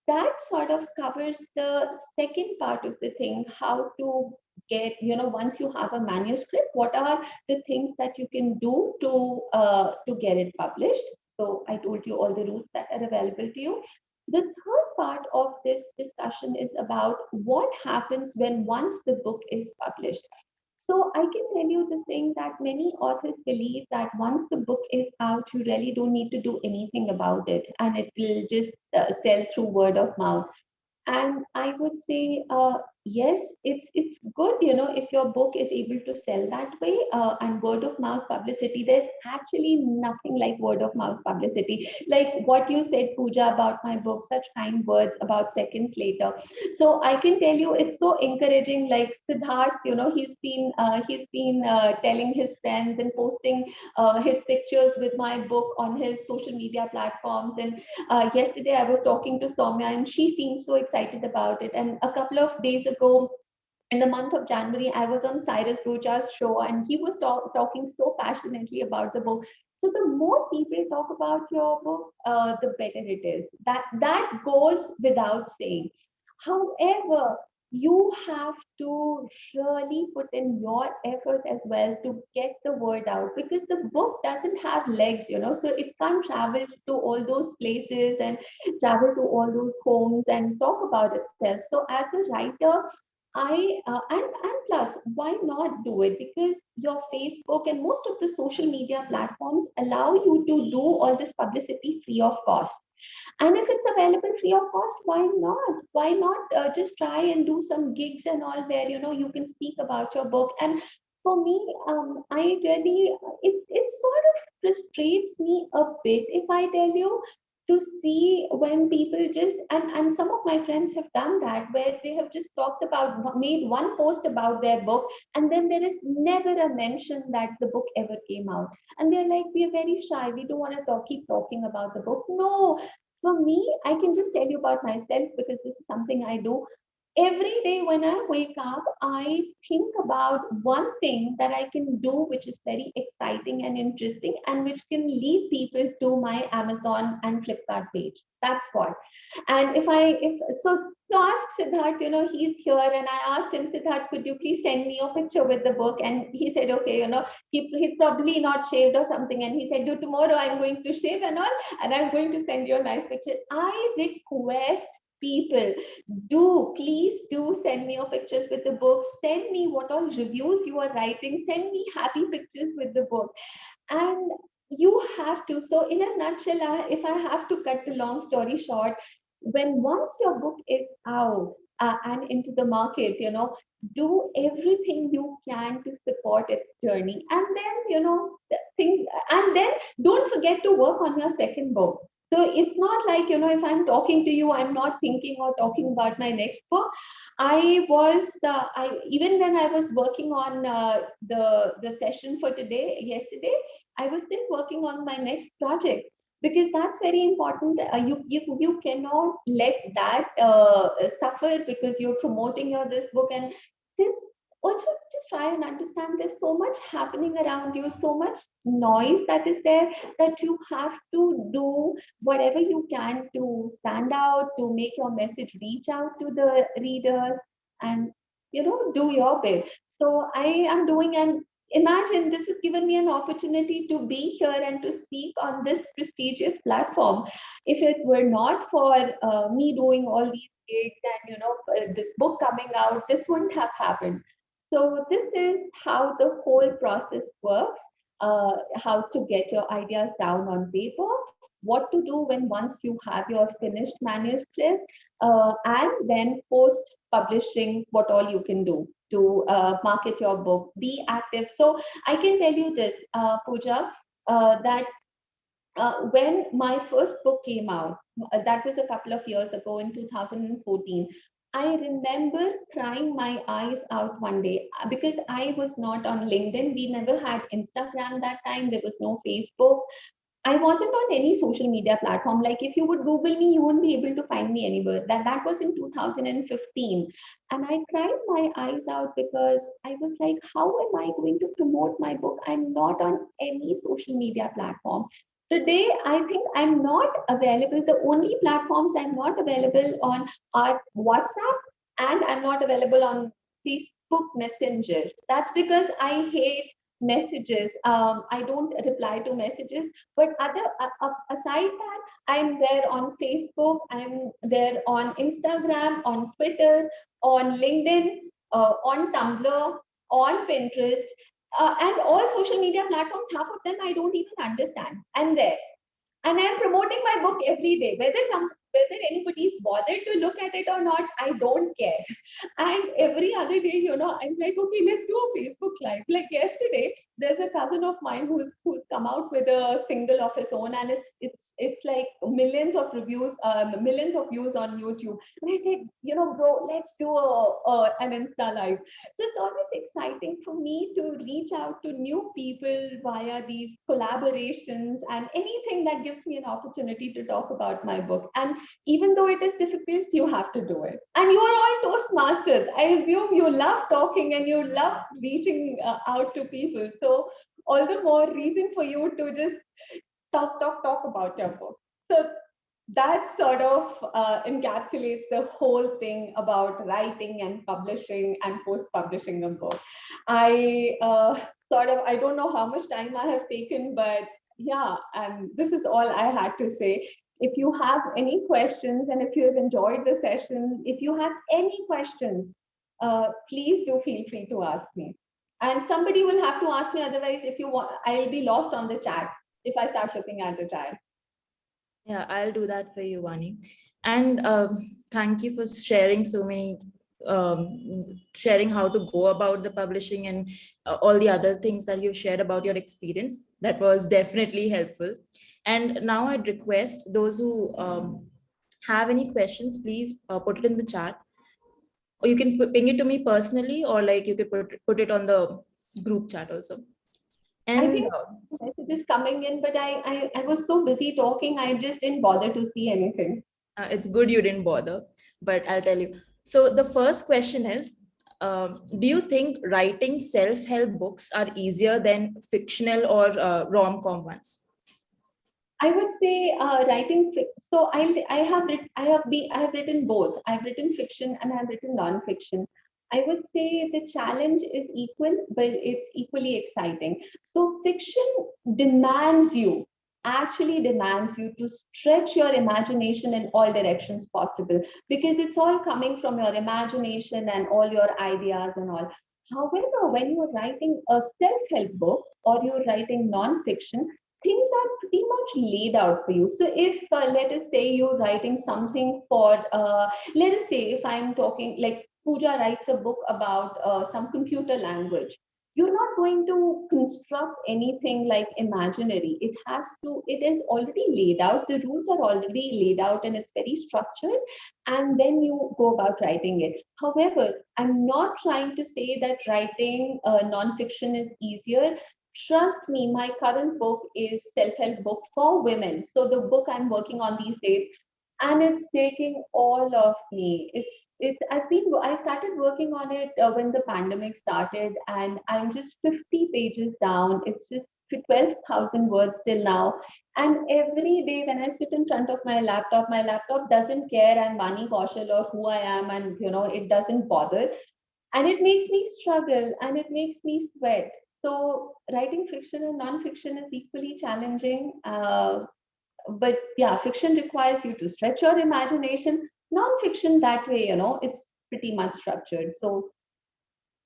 that sort of covers the second part of the thing, how to get, once you have a manuscript, what are the things that you can do to get it published. So I told you all the routes that are available to you. The third part of this discussion is about what happens when once the book is published. So I can tell you the thing that many authors believe that once the book is out, you really don't need to do anything about it, and it will just sell through word of mouth. And I would say, yes, it's good, if your book is able to sell that way, and word of mouth publicity. There's actually nothing like word of mouth publicity. Like what you said, Pooja, about my book, such kind words about seconds later. So I can tell you, it's so encouraging. Like Siddharth, he's been telling his friends and posting his pictures with my book on his social media platforms. And yesterday I was talking to Soumya, and she seemed so excited about it. And a couple of days ago, in the month of January, I was on Cyrus Roja's show, and he was talking so passionately about the book. So the more people talk about your book, the better it is. That goes without saying. However, you have to really put in your effort as well to get the word out, because the book doesn't have legs, so it can't travel to all those places and travel to all those homes and talk about itself. So as a writer, and plus, why not do it? Because your Facebook and most of the social media platforms allow you to do all this publicity free of cost. And if it's available free of cost, why not? Why not just try and do some gigs and all where you can speak about your book? And for me, I really, it sort of frustrates me a bit, if I tell you, to see when people just, and some of my friends have done that, where they have just made one post about their book, and then there is never a mention that the book ever came out. And they're like, we're very shy, we don't want to keep talking about the book. No, for me, I can just tell you about myself, because this is something I do. Every day when I wake up, I think about one thing that I can do, which is very exciting and interesting, and which can lead people to my Amazon and Flipkart page. That's what. And to ask Siddharth, he's here, and I asked him, Siddharth, could you please send me a picture with the book? And he said, okay, he's probably not shaved or something. And he said, tomorrow I'm going to shave and all, and I'm going to send you a nice picture. I request people, please do send me your pictures with the book. Send me what all reviews you are writing. Send me happy pictures with the book. And you have to. So in a nutshell, if I have to cut the long story short, once your book is out and into the market, do everything you can to support its journey. And then, and then don't forget to work on your second book. So it's not like, if I'm talking to you, I'm not thinking or talking about my next book. Even when I was working on the session for yesterday, I was still working on my next project. because that's very important. You cannot let that suffer because you're promoting this book. And this also, just try and understand, there's so much happening around you, so much noise that is there, that you have to do whatever you can to stand out, to make your message reach out to the readers, and do your bit. So I am doing, and imagine this has given me an opportunity to be here and to speak on this prestigious platform. If it were not for me doing all these gigs and this book coming out, this wouldn't have happened. So this is how the whole process works, how to get your ideas down on paper, what to do when once you have your finished manuscript, and then post publishing, what all you can do to market your book, be active. So I can tell you this, Pooja, that when my first book came out, that was a couple of years ago in 2014, I remember crying my eyes out one day because I was not on LinkedIn. We never had Instagram that time. There was no Facebook. I wasn't on any social media platform. Like if you would Google me, you wouldn't be able to find me anywhere. That was in 2015. And I cried my eyes out because I was like, how am I going to promote my book? I'm not on any social media platform. Today, I think I'm not available. The only platforms I'm not available on are WhatsApp, and I'm not available on Facebook Messenger. That's because I hate messages. I don't reply to messages. But aside that, I'm there on Facebook, I'm there on Instagram, on Twitter, on LinkedIn, on Tumblr, on Pinterest, and all social media platforms. Half of them I don't even understand. I'm there. And I'm promoting my book every day, whether anybody's bothered to look at it or not, I don't care. And every other day, I'm like, okay, let's do a Facebook Live. Like yesterday, there's a cousin of mine who's come out with a single of his own, and it's like millions of reviews, millions of views on YouTube. And I said, bro, let's do an Insta Live. So it's always exciting for me to reach out to new people via these collaborations and anything that gives me an opportunity to talk about my book. And even though it is difficult, you have to do it. And you are all Toastmasters. I assume you love talking and you love reaching out to people. So all the more reason for you to just talk about your book. So that sort of encapsulates the whole thing about writing and publishing and post-publishing a book. I don't know how much time I have taken, but yeah, and this is all I had to say. If you have any questions, and if you have enjoyed the session, if you have any questions, please do feel free to ask me. And somebody will have to ask me, otherwise, if you want, I'll be lost on the chat if I start looking at the chat. Yeah, I'll do that for you, Vani. And thank you for sharing sharing how to go about the publishing and all the other things that you've shared about your experience. That was definitely helpful. And now I'd request those who have any questions, please put it in the chat. Or you can ping it to me personally, or like you could put it on the group chat also. And I think message is coming in, but I was so busy talking, I just didn't bother to see anything. It's good you didn't bother, but I'll tell you. So the first question is, do you think writing self-help books are easier than fictional or rom-com ones? I would say writing. So I have written both. I've written fiction and I've written non-fiction. I would say the challenge is equal, but it's equally exciting. So fiction actually demands you to stretch your imagination in all directions possible, because it's all coming from your imagination and all your ideas and all. However, when you're writing a self-help book or you're writing non-fiction, things are pretty much laid out for you. So if, let us say you're writing something for, let us say if I'm talking, like Pooja writes a book about some computer language, you're not going to construct anything like imaginary. It is already laid out. The rules are already laid out and it's very structured. And then you go about writing it. However, I'm not trying to say that writing nonfiction is easier. trust me, my current book is self-help book for women. So the book I'm working on these days, and it's taking all of me. I started working on it when the pandemic started, and I'm just 50 pages down. It's just 12,000 words till now. And every day when I sit in front of my laptop doesn't care I'm Vani Kaushal or who I am, and it doesn't bother. And it makes me struggle and it makes me sweat. So writing fiction and non-fiction is equally challenging. But yeah, fiction requires you to stretch your imagination. Non-fiction that way, it's pretty much structured. So,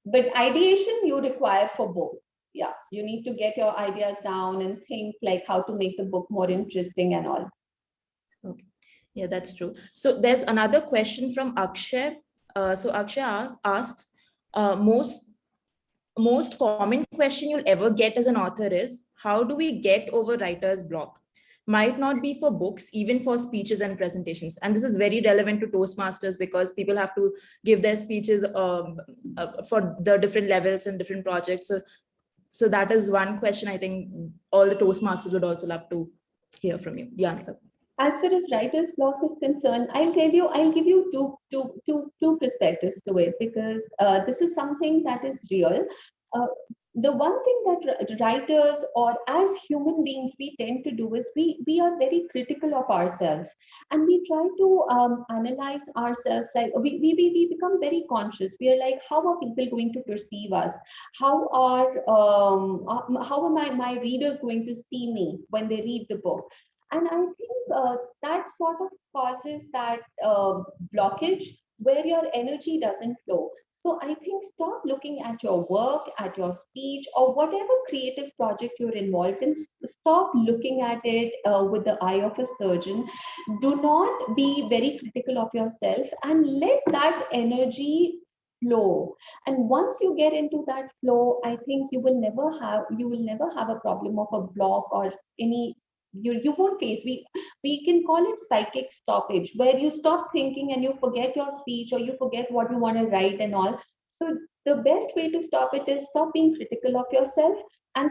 but ideation you require for both. Yeah, you need to get your ideas down and think like how to make the book more interesting and all. Okay, yeah, that's true. So there's another question from Akshay. So Akshay asks, most common question you'll ever get as an author is, how do we get over writer's block? Might not be for books, even for speeches and presentations. And this is very relevant to Toastmasters because people have to give their speeches for the different levels and different projects. So that is one question I think all the Toastmasters would also love to hear from you, the answer. As far as writer's block is concerned, I'll give you two perspectives to it, because this is something that is real. The one thing that writers or as human beings we tend to do is we are very critical of ourselves, and we try to analyze ourselves. Like we become very conscious. We are like, how are people going to perceive us? How are my readers going to see me when they read the book? And I think that sort of causes that blockage where your energy doesn't flow. So I think stop looking at your work, at your speech, or whatever creative project you're involved in. Stop looking at it with the eye of a surgeon. Do not be very critical of yourself and let that energy flow. And once you get into that flow, I think you will never have a problem of a block or any. You won't face, we can call it psychic stoppage, where you stop thinking and you forget your speech or you forget what you want to write and all. So the best way to stop it is stop being critical of yourself and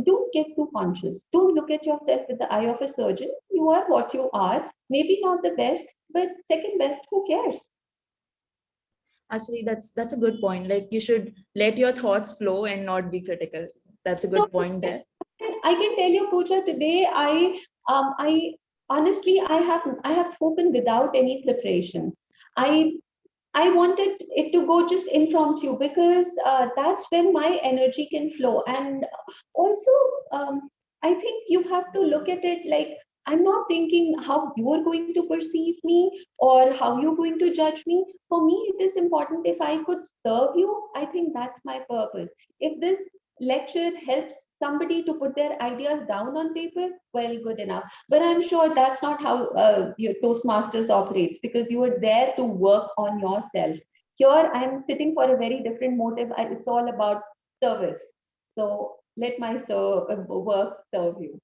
don't get too conscious. Don't look at yourself with the eye of a surgeon. You are what you are, maybe not the best, but second best, who cares? Actually, that's a good point. Like, you should let your thoughts flow and not be critical. That's a good point there. I can tell you, Pooja, today I honestly I have spoken without any preparation. I wanted it to go just impromptu because that's when my energy can flow. And also, I think you have to look at it like, I'm not thinking how you're going to perceive me or how you're going to judge me. For me, it is important if I could serve you. I think that's my purpose. If this lecture helps somebody to put their ideas down on paper, well, good enough. But I'm sure that's not how your Toastmasters operates, because you are there to work on yourself. Here, I'm sitting for a very different motive. It's all about service. So let my work serve you.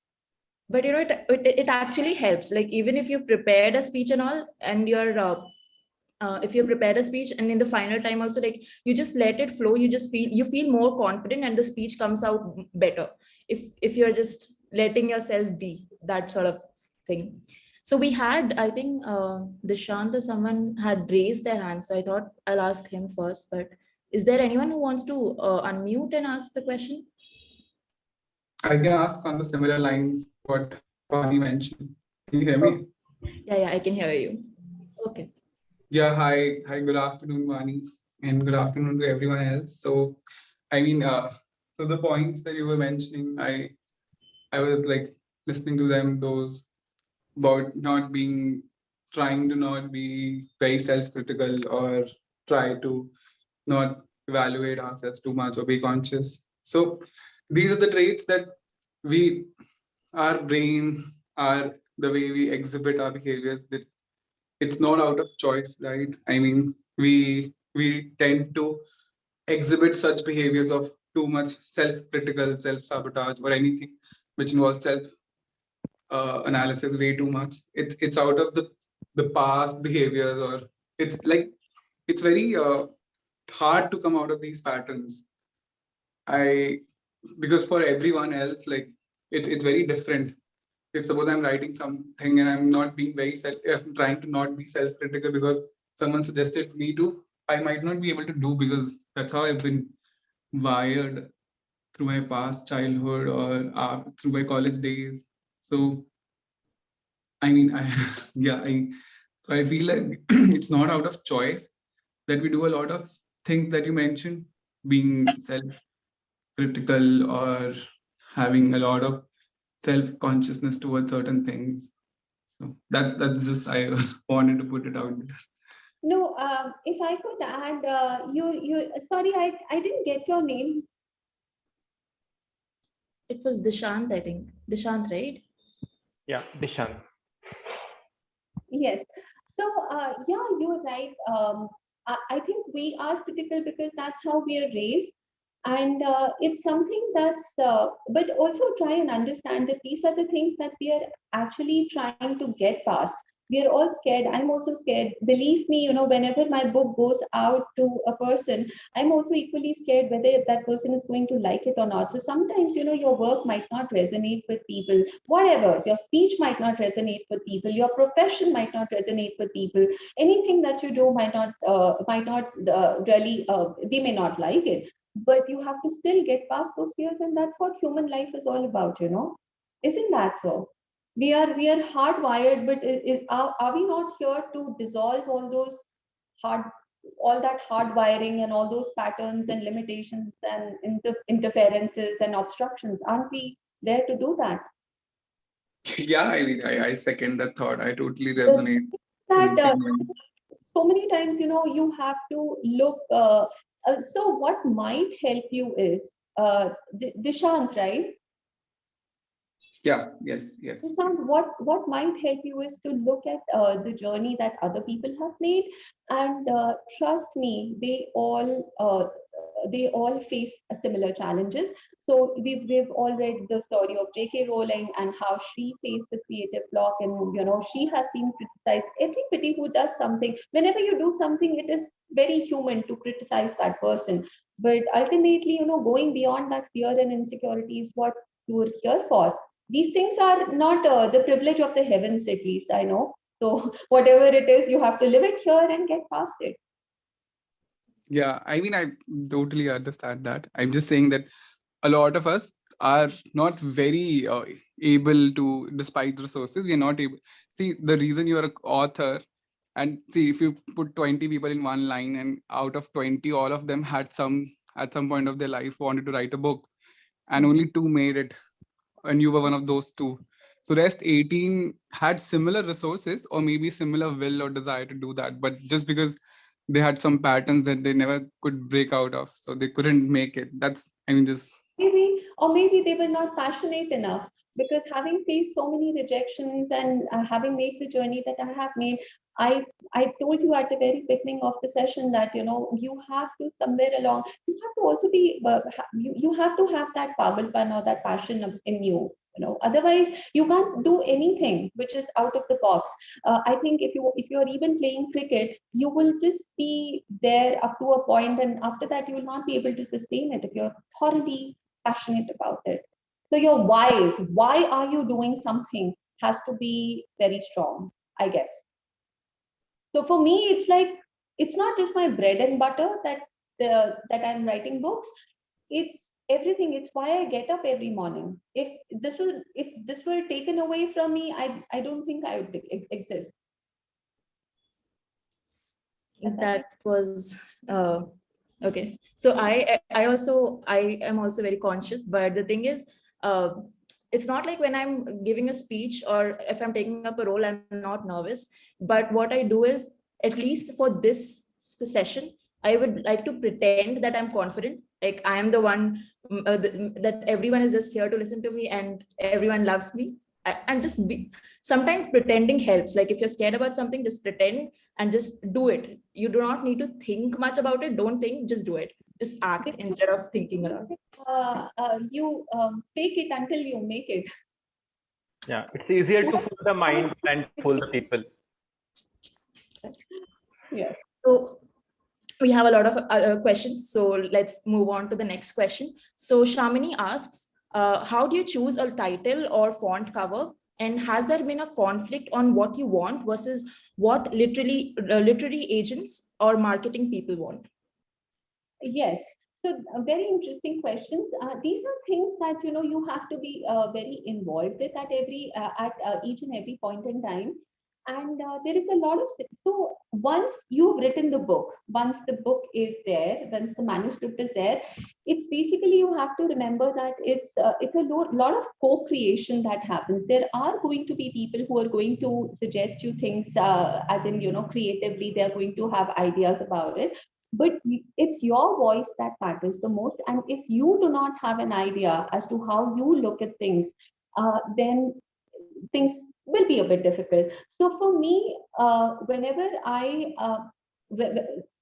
But it actually helps. Like, even if you prepared a speech and all, and you're if you prepared a speech and in the final time also, like, you just let it flow, you feel more confident and the speech comes out better if you're just letting yourself be, that sort of thing. So we had, I think, Dishant or someone had raised their hand, so I thought I'll ask him first. But is there anyone who wants to unmute and ask the question? I can ask on the similar lines what Vani mentioned. Can you hear me? Yeah, I can hear you. Okay. Yeah, hi, good afternoon, Vani, and good afternoon to everyone else. So, I mean, so the points that you were mentioning, I was like listening to them, those about trying to not be very self-critical or try to not evaluate ourselves too much or be conscious. So these are the traits that our brain, the way we exhibit our behaviors, that it's not out of choice, right? I mean, we tend to exhibit such behaviors of too much self-critical, self-sabotage, or anything which involves analysis way too much. It's out of the past behaviors, or it's very hard to come out of these patterns. because for everyone else, like it's very different. If suppose I'm writing something and I'm not being I'm trying to not be self-critical because someone suggested me to, I might not be able to do because that's how I've been wired through my past childhood or through my college days. So I mean, so I feel like it's not out of choice that we do a lot of things that you mentioned, being self-critical or having a lot of self-consciousness towards certain things. So that's just I wanted to put it out there. No, if I could add, sorry, I didn't get your name. It was Dishant, I think. Dishant, right? Yeah, Dishant. Yes. So, yeah, you're right. I think we are critical because that's how we are raised. And it's something that's, but also try and understand that these are the things that we are actually trying to get past. We are all scared. I'm also scared. Believe me, whenever my book goes out to a person, I'm also equally scared whether that person is going to like it or not. So sometimes, your work might not resonate with people, whatever. Your speech might not resonate with people. Your profession might not resonate with people. Anything that you do might not really, they may not like it. But you have to still get past those fears, and that's what human life is all about, Isn't that so? We are hardwired, but are we not here to dissolve all that hard wiring and all those patterns and limitations and interferences and obstructions? Aren't we there to do that? Yeah, I mean, I second that thought. I totally resonate. That so many times, you have to look. So what might help you is Dishant, right? Yeah, yes. Dishant, what might help you is to look at the journey that other people have made, and trust me, they all face similar challenges. So we've all read the story of J.K. Rowling and how she faced the creative block, and she has been criticized. Everybody who does something, whenever you do something, it is very human to criticize that person. But ultimately, going beyond that fear and insecurity is what you are here for. These things are not the privilege of the heavens, at least I know. So whatever it is, you have to live it here and get past it. Yeah, I mean, I totally understand that. I'm just saying that a lot of us are not very able to, despite the resources, we are not able. See, the reason you're an author, and see, if you put 20 people in one line and out of 20, all of them at some point of their life wanted to write a book, and only 2 made it, and you were one of those 2. So rest 18 had similar resources or maybe similar will or desire to do that, but just because they had some patterns that they never could break out of, so they couldn't make it. That's, I mean, this. Maybe they were not passionate enough, because having faced so many rejections and having made the journey that I have made, I told you at the very beginning of the session that you have to somewhere along, you have to also be you have to have that pagalpan or that passion in you. Otherwise you can't do anything which is out of the box. I think if you're even playing cricket, you will just be there up to a point, and after that you will not be able to sustain it if you're thoroughly passionate about it. So your why are you doing something, has to be very strong, I guess. So for me, it's like, it's not just my bread and butter that I'm writing books. It's everything. It's why I get up every morning. If this were taken away from me, I don't think I would exist. That was okay. So I am also very conscious, but the thing is, it's not like when I'm giving a speech or if I'm taking up a role, I'm not nervous. But what I do is, at least for this session, I would like to pretend that I'm confident, like I am the one that everyone is just here to listen to me and everyone loves me. And just be, sometimes pretending helps. Like if you're scared about something, just pretend and just do it. You do not need to think much about it. Don't think, just do it. Just act instead of thinking a lot. You fake it until you make it. Yeah, it's easier to fool the mind than fool the people. Yes. So we have a lot of questions, so let's move on to the next question. So Shamini asks, how do you choose a title or font cover? And has there been a conflict on what you want versus what literary agents or marketing people want? Yes. So very interesting questions. These are things that you have to be very involved with at each and every point in time. And there is a lot of, so once you've written the book, once the book is there, once the manuscript is there, it's basically, you have to remember that it's a lot of co-creation that happens. There are going to be people who are going to suggest you things, as in, creatively, they're going to have ideas about it. But it's your voice that matters the most. And if you do not have an idea as to how you look at things, then things will be a bit difficult. So for me, whenever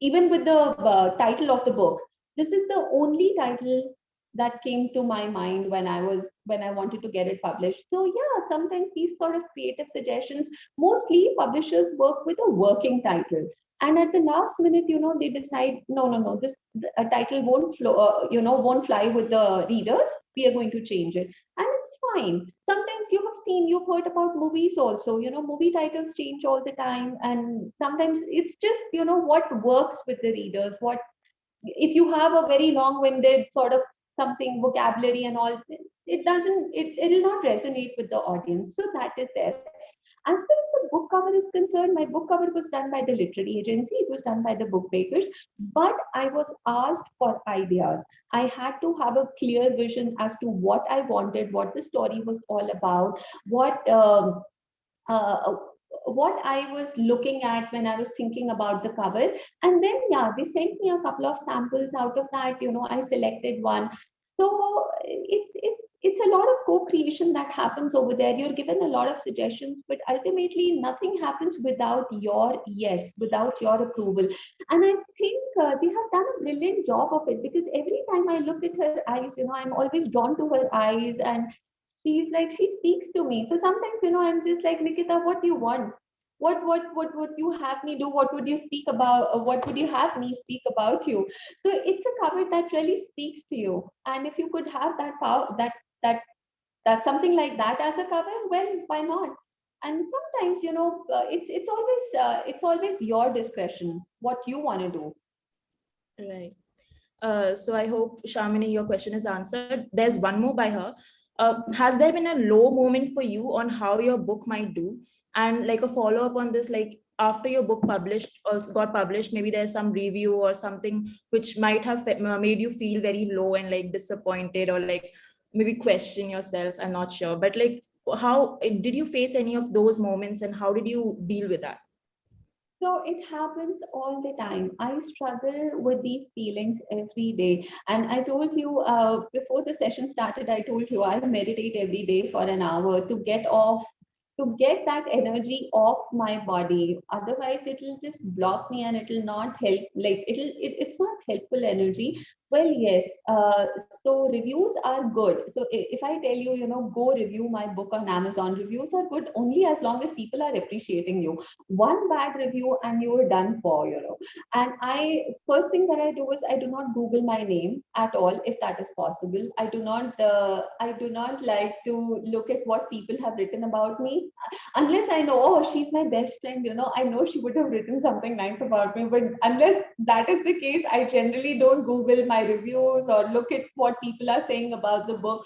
even with the title of the book, this is the only title that came to my mind when I wanted to get it published. So yeah, sometimes these sort of creative suggestions, mostly publishers work with a working title. And at the last minute, they decide, no, this title won't fly with the readers. We are going to change it. And it's fine. Sometimes you've heard about movies also, movie titles change all the time. And sometimes it's just, what works with the readers. If you have a very long-winded sort of something, vocabulary and all, it'll not resonate with the audience. So that is there. As far as the book cover is concerned, my book cover was done by the literary agency. It was done by the book bakers, but I was asked for ideas. I had to have a clear vision as to what I wanted, what the story was all about, what I was looking at when I was thinking about the cover. And then, yeah, they sent me a couple of samples. Out of that, I selected one. So it's a lot of co-creation that happens over there. You're given a lot of suggestions, but ultimately nothing happens without your yes, without your approval. And I think they have done a brilliant job of it, because every time I look at her eyes, I'm always drawn to her eyes, and she speaks to me. So sometimes, I'm just like, Nikita, what do you want? What would you have me do? What would you speak about? What would you have me speak about you? So it's a cover that really speaks to you. And if you could have that power, that's something like that as a cover, well, why not? And sometimes, it's always your discretion what you want to do. Right. So I hope, Shamini, your question is answered. There's one more by her. Has there been a low moment for you on how your book might do? And like a follow-up on this, like after your book got published, maybe there's some review or something which might have made you feel very low and like disappointed, or like maybe question yourself. I'm not sure, but like, how did you face any of those moments, and how did you deal with that? So it happens all the time. I struggle with these feelings every day. And I told you before the session started, I told you I meditate every day for an hour to get that energy off my body. Otherwise, it'll just block me and it'll not help. Like it's not helpful energy. Well, yes. So reviews are good. So if I tell you, go review my book on Amazon, reviews are good only as long as people are appreciating you. One bad review and you are done for, And first thing that I do is I do not Google my name at all, if that is possible. I do not like to look at what people have written about me, unless I know, oh, she's my best friend, I know she would have written something nice about me. But unless that is the case, I generally don't Google my reviews or look at what people are saying about the book,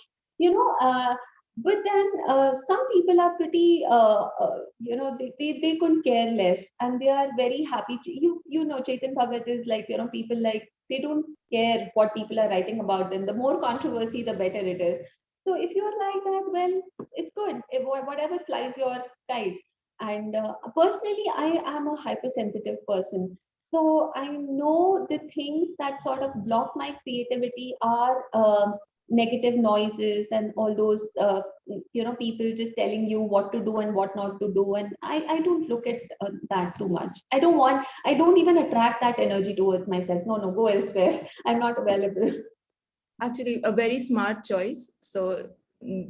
but then some people are pretty, they couldn't care less, and they are very happy. Chetan Bhagat is like, people like, they don't care what people are writing about them. The more controversy, the better it is. So if you're like that, well, it's good. Whatever flies your kite. And personally, I am a hypersensitive person. So I know the things that sort of block my creativity are negative noises and all those, people just telling you what to do and what not to do. And I don't look at that too much. I don't even attract that energy towards myself. No, go elsewhere. I'm not available. Actually, a very smart choice. So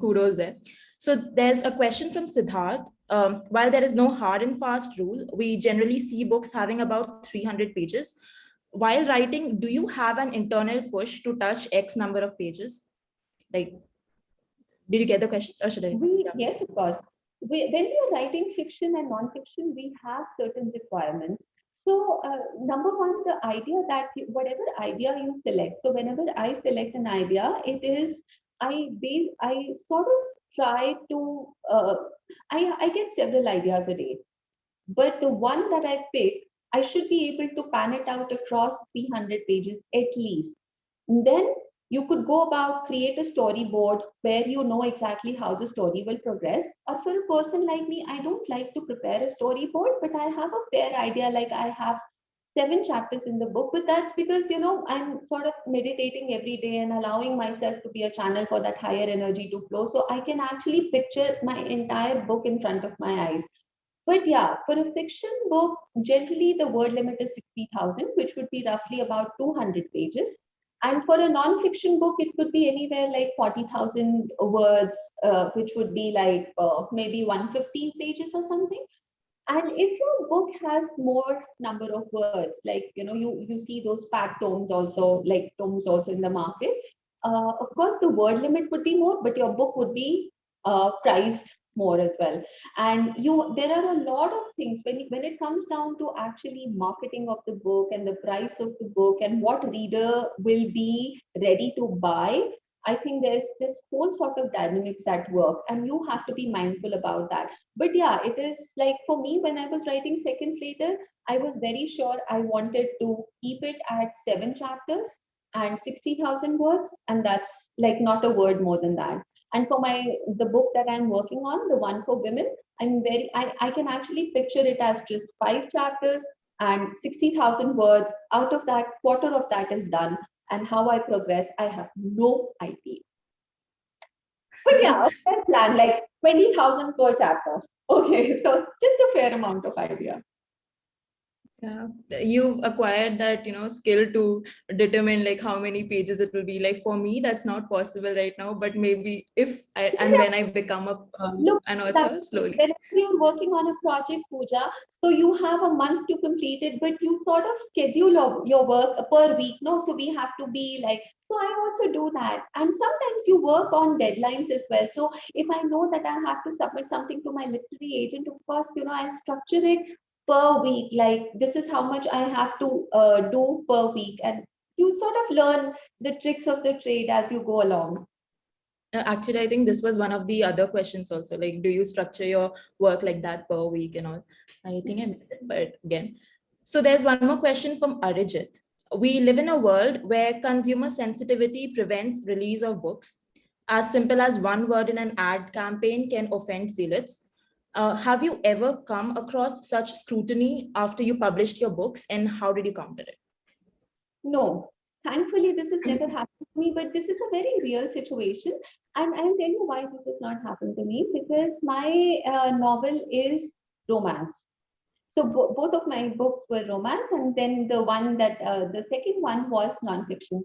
kudos there. So there's a question from Siddharth. While there is no hard and fast rule, we generally see books having about 300 pages. while writing, do you have an internal push to touch X number of pages? Like, did you get the question? Or should I? Yes, of course. When we are writing fiction and non-fiction, we have certain requirements. So number one, the idea that whatever idea you select. So whenever I select an idea, it is I sort of try to I get several ideas a day, but the one that I pick, I should be able to pan it out across 300 pages at least. And then you could go about create a storyboard where you know exactly how the story will progress. Or for a person like me, I don't like to prepare a storyboard, but I have a fair idea. Like I have 7 chapters in the book, but that's because I'm sort of meditating every day and allowing myself to be a channel for that higher energy to flow. So I can actually picture my entire book in front of my eyes. But yeah, for a fiction book, generally the word limit is 60,000, which would be roughly about 200 pages. And for a non-fiction book, it could be anywhere like 40,000 words, which would be like maybe 150 pages or something. And if your book has more number of words, like you see those fat tomes also, like tomes also in the market. Of course, the word limit would be more, but your book would be priced more as well. And there are a lot of things when it comes down to actually marketing of the book and the price of the book and what reader will be ready to buy. I think there's this whole sort of dynamics at work, and you have to be mindful about that. But yeah, it is like for me, when I was writing Seconds Later, I was very sure I wanted to keep it at 7 chapters and 60,000 words, and that's like not a word more than that. And for the book that I'm working on, the one for women, I can actually picture it as just 5 chapters and 60,000 words. Out of that, quarter of that is done. And how I progress, I have no idea. But yeah, a fair plan, like 20,000 per chapter. Okay, so just a fair amount of idea. Yeah, you've acquired that skill to determine like how many pages it will be. Like for me, that's not possible right now. But maybe if when I become an author, slowly. When you're working on a project, Pooja, so you have a month to complete it, but you sort of schedule your work per week. No, so we have to be like. So I also do that, and sometimes you work on deadlines as well. So if I know that I have to submit something to my literary agent, of course, I'll structure it per week, like this is how much I have to do per week, and you sort of learn the tricks of the trade as you go along. Actually, I think this was one of the other questions also, like do you structure your work like that per week and all? I think I missed it, but again. So there's one more question from Arijit. We live in a world where consumer sensitivity prevents release of books. As simple as one word in an ad campaign can offend zealots. Have you ever come across such scrutiny after you published your books, and how did you counter it? No, thankfully this has never happened to me, but this is a very real situation. And I'll tell you why this has not happened to me, because my novel is romance. So both of my books were romance, and then the second one was nonfiction.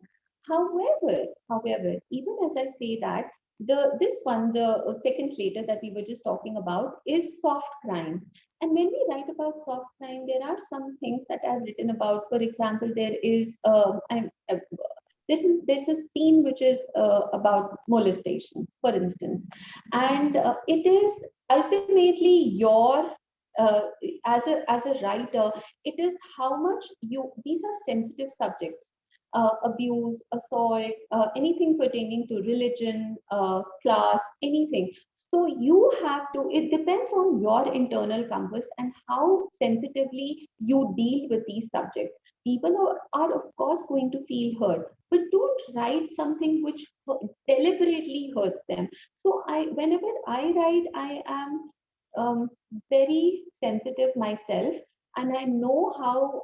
However, even as I say that, this one, the Seconds Later that we were just talking about, is soft crime. And when we write about soft crime, there are some things that I've written about. For example, there's a scene which is about molestation, for instance, and it is ultimately your as a writer, it is how much these are sensitive subjects. Abuse, assault, anything pertaining to religion, class, anything. So you have to, it depends on your internal compass and how sensitively you deal with these subjects. People are of course going to feel hurt, but don't write something which deliberately hurts them. So whenever I write, I am very sensitive myself, and I know how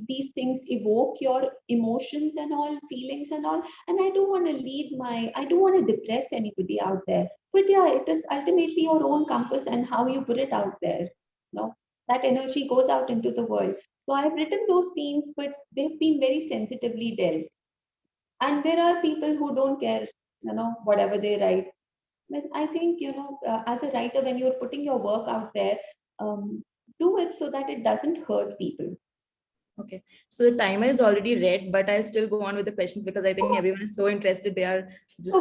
these things evoke your emotions and all, feelings and all, and I don't want to depress anybody out there. But yeah, it is ultimately your own compass and how you put it out there. That energy goes out into the world. So I've written those scenes, but they've been very sensitively dealt. And there are people who don't care, whatever they write. But I think, as a writer, when you're putting your work out there, do it so that it doesn't hurt people. Okay, so the timer is already red, but I'll still go on with the questions because I think everyone is so interested. They are just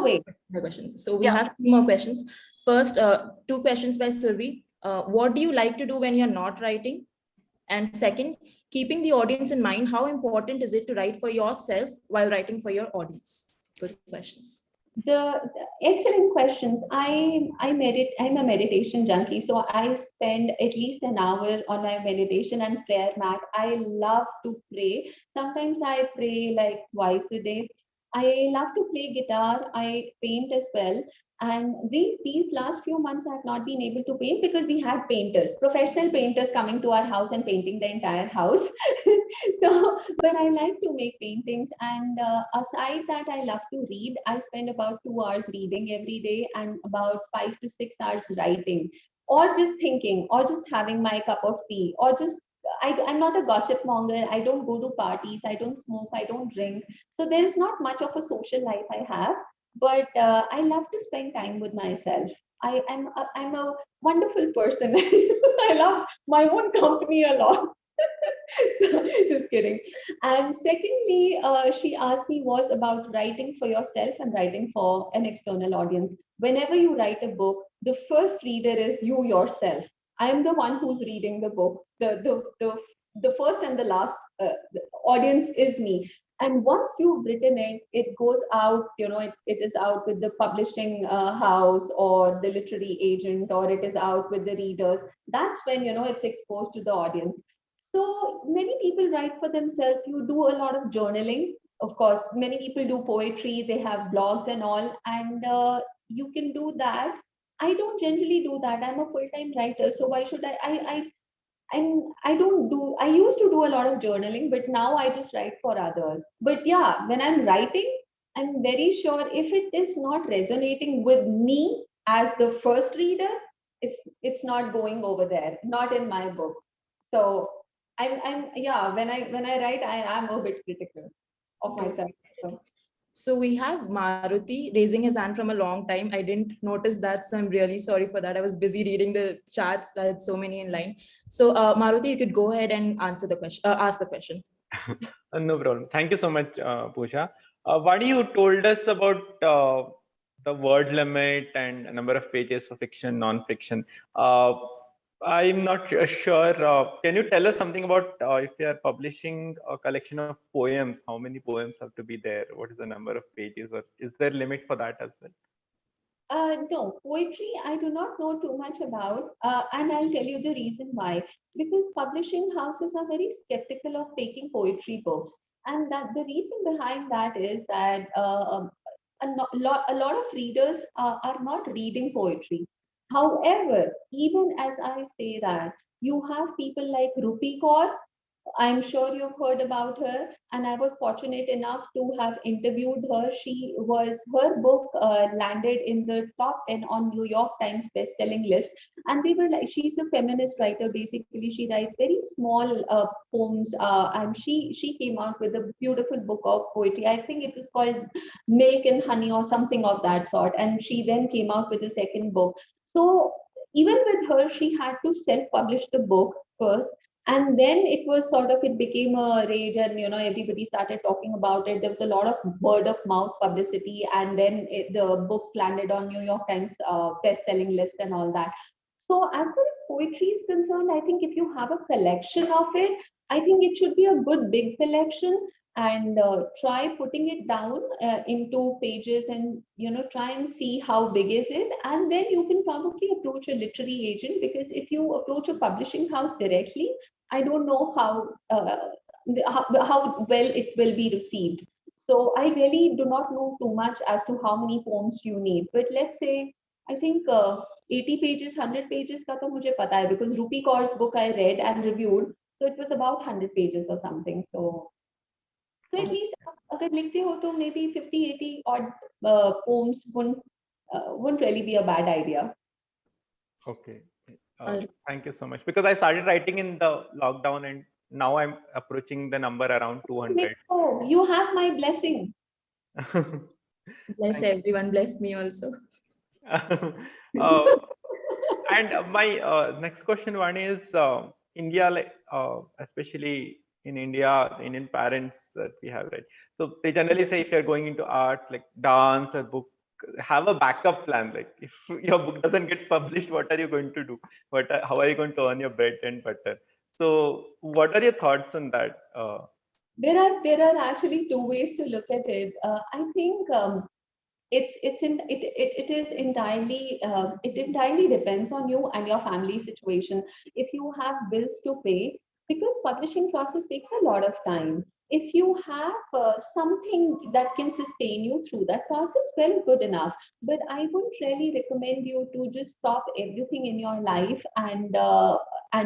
the questions. So we have 2 more questions. First, 2 questions by Survi. What do you like to do when you're not writing? And second, keeping the audience in mind, how important is it to write for yourself while writing for your audience? Good questions. The excellent questions. I'm a meditation junkie, so I spend at least an hour on my meditation and prayer mat. I love to pray. Sometimes I pray like twice a day. I love to play guitar. I paint as well. And these last few months, I have not been able to paint because we had painters, professional painters coming to our house and painting the entire house. So, but I like to make paintings. And aside that, I love to read. I spend about 2 hours reading every day and about 5 to 6 hours writing, or just thinking, or just having my cup of tea, or just I'm not a gossip monger. I don't go to parties. I don't smoke. I don't drink. So there is not much of a social life I have, but I love to spend time with myself. I'm a wonderful person. I love my own company a lot. So, just kidding. And secondly, she asked me was about writing for yourself and writing for an external audience. Whenever you write a book, the first reader is you yourself. I'm the one who's reading the book. The first and the last the audience is me. And once you've written it, it goes out, it is out with the publishing house or the literary agent, or it is out with the readers. That's when, it's exposed to the audience. So many people write for themselves. You do a lot of journaling. Of course, many people do poetry. They have blogs and all, and you can do that. I don't generally do that. I'm a full-time writer, so why should I don't do, I used to do a lot of journaling, but now I just write for others. But yeah, when I'm writing, I'm very sure if it is not resonating with me as the first reader, it's not going over there, not in my book. So I'm yeah, when I write, I am a bit critical of myself. So we have Maruti raising his hand from a long time. I didn't notice that, so I'm really sorry for that. I was busy reading the chats. I had so many in line. So Maruti, you could go ahead and answer the question. Ask the question. No problem. Thank you so much, Pooja. Vani, you told us about the word limit and number of pages for fiction, non-fiction. I'm not sure. Can you tell us something about if you are publishing a collection of poems, how many poems have to be there? What is the number of pages, or is there a limit for that as well? No, poetry I do not know too much about, and I'll tell you the reason why. Because publishing houses are very skeptical of taking poetry books, and that the reason behind that is that a lot of readers are not reading poetry. However, even as I say that, you have people like Rupi Kaur. I'm sure you've heard about her, and I was fortunate enough to have interviewed her. Her book landed in the top 10 on New York Times best-selling list, and they were like, she's a feminist writer. Basically, she writes very small poems, and she came out with a beautiful book of poetry. I think it was called Milk and Honey or something of that sort, and she then came out with a second book. So even with her, she had to self-publish the book first, and then it became a rage, and everybody started talking about it. There was a lot of word of mouth publicity, and then the book landed on New York Times best-selling list and all that. So as far as poetry is concerned, I think if you have a collection of it, I think it should be a good big collection, and try putting it down into pages, and try and see how big is it, and then you can probably approach a literary agent, because if you approach a publishing house directly, I don't know how well it will be received. So I really do not know too much as to how many poems you need, but let's say I think 80 pages, 100 pages ka to mujhe pata hai, because Rupi Kaur's book I read and reviewed, so it was about 100 pages or something. So at least अगर लिखते हो तो maybe 50-80 odd poems wouldn't really be a bad idea. Okay. Thank you so much. Because I started writing in the lockdown, and now I'm approaching the number around 200. Oh, you have my blessing. Bless everyone. Bless me also. And my next question, one is India, especially in India, Indian parents that we have, right? So they generally say if you're going into arts like dance or book, have a backup plan. Like if your book doesn't get published, what are you going to do? How are you going to earn your bread and butter? So what are your thoughts on that? There are actually two ways to look at it. I think it is entirely it entirely depends on you and your family situation. If you have bills to pay, because publishing process takes a lot of time. If you have something that can sustain you through that process, well, good enough. But I wouldn't really recommend you to just stop everything in your life and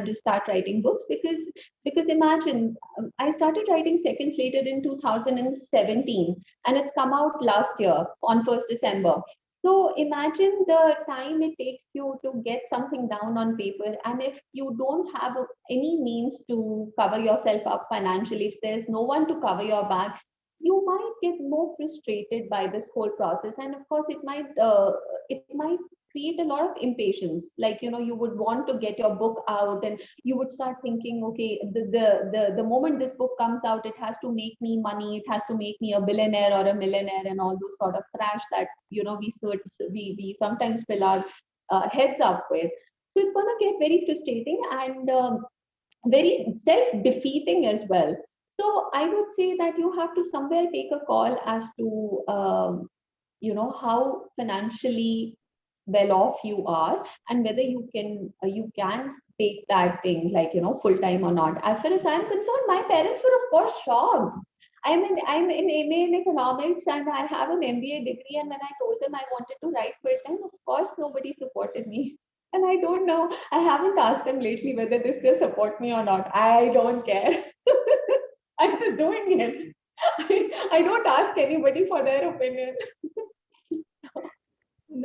just start writing books, because imagine, I started writing Second Slated in 2017, and it's come out last year on 1st December. So imagine the time it takes you to get something down on paper. And if you don't have any means to cover yourself up financially, if there's no one to cover your back, you might get more frustrated by this whole process. And of course, it might create a lot of impatience. Like, you would want to get your book out, and you would start thinking, okay, the moment this book comes out, it has to make me money, it has to make me a billionaire or a millionaire, and all those sort of trash that we sometimes fill our heads up with. So it's going to get very frustrating and very self-defeating as well. So I would say that you have to somewhere take a call as to how financially well off you are, and whether you can take that thing, like, full time or not. As far as I'm concerned, my parents were of course shocked. I'm in MA in economics and I have an MBA degree, and when I told them I wanted to write full time, of course nobody supported me. And I don't know, I haven't asked them lately whether they still support me or not. I don't care. I'm just doing it. I don't ask anybody for their opinion.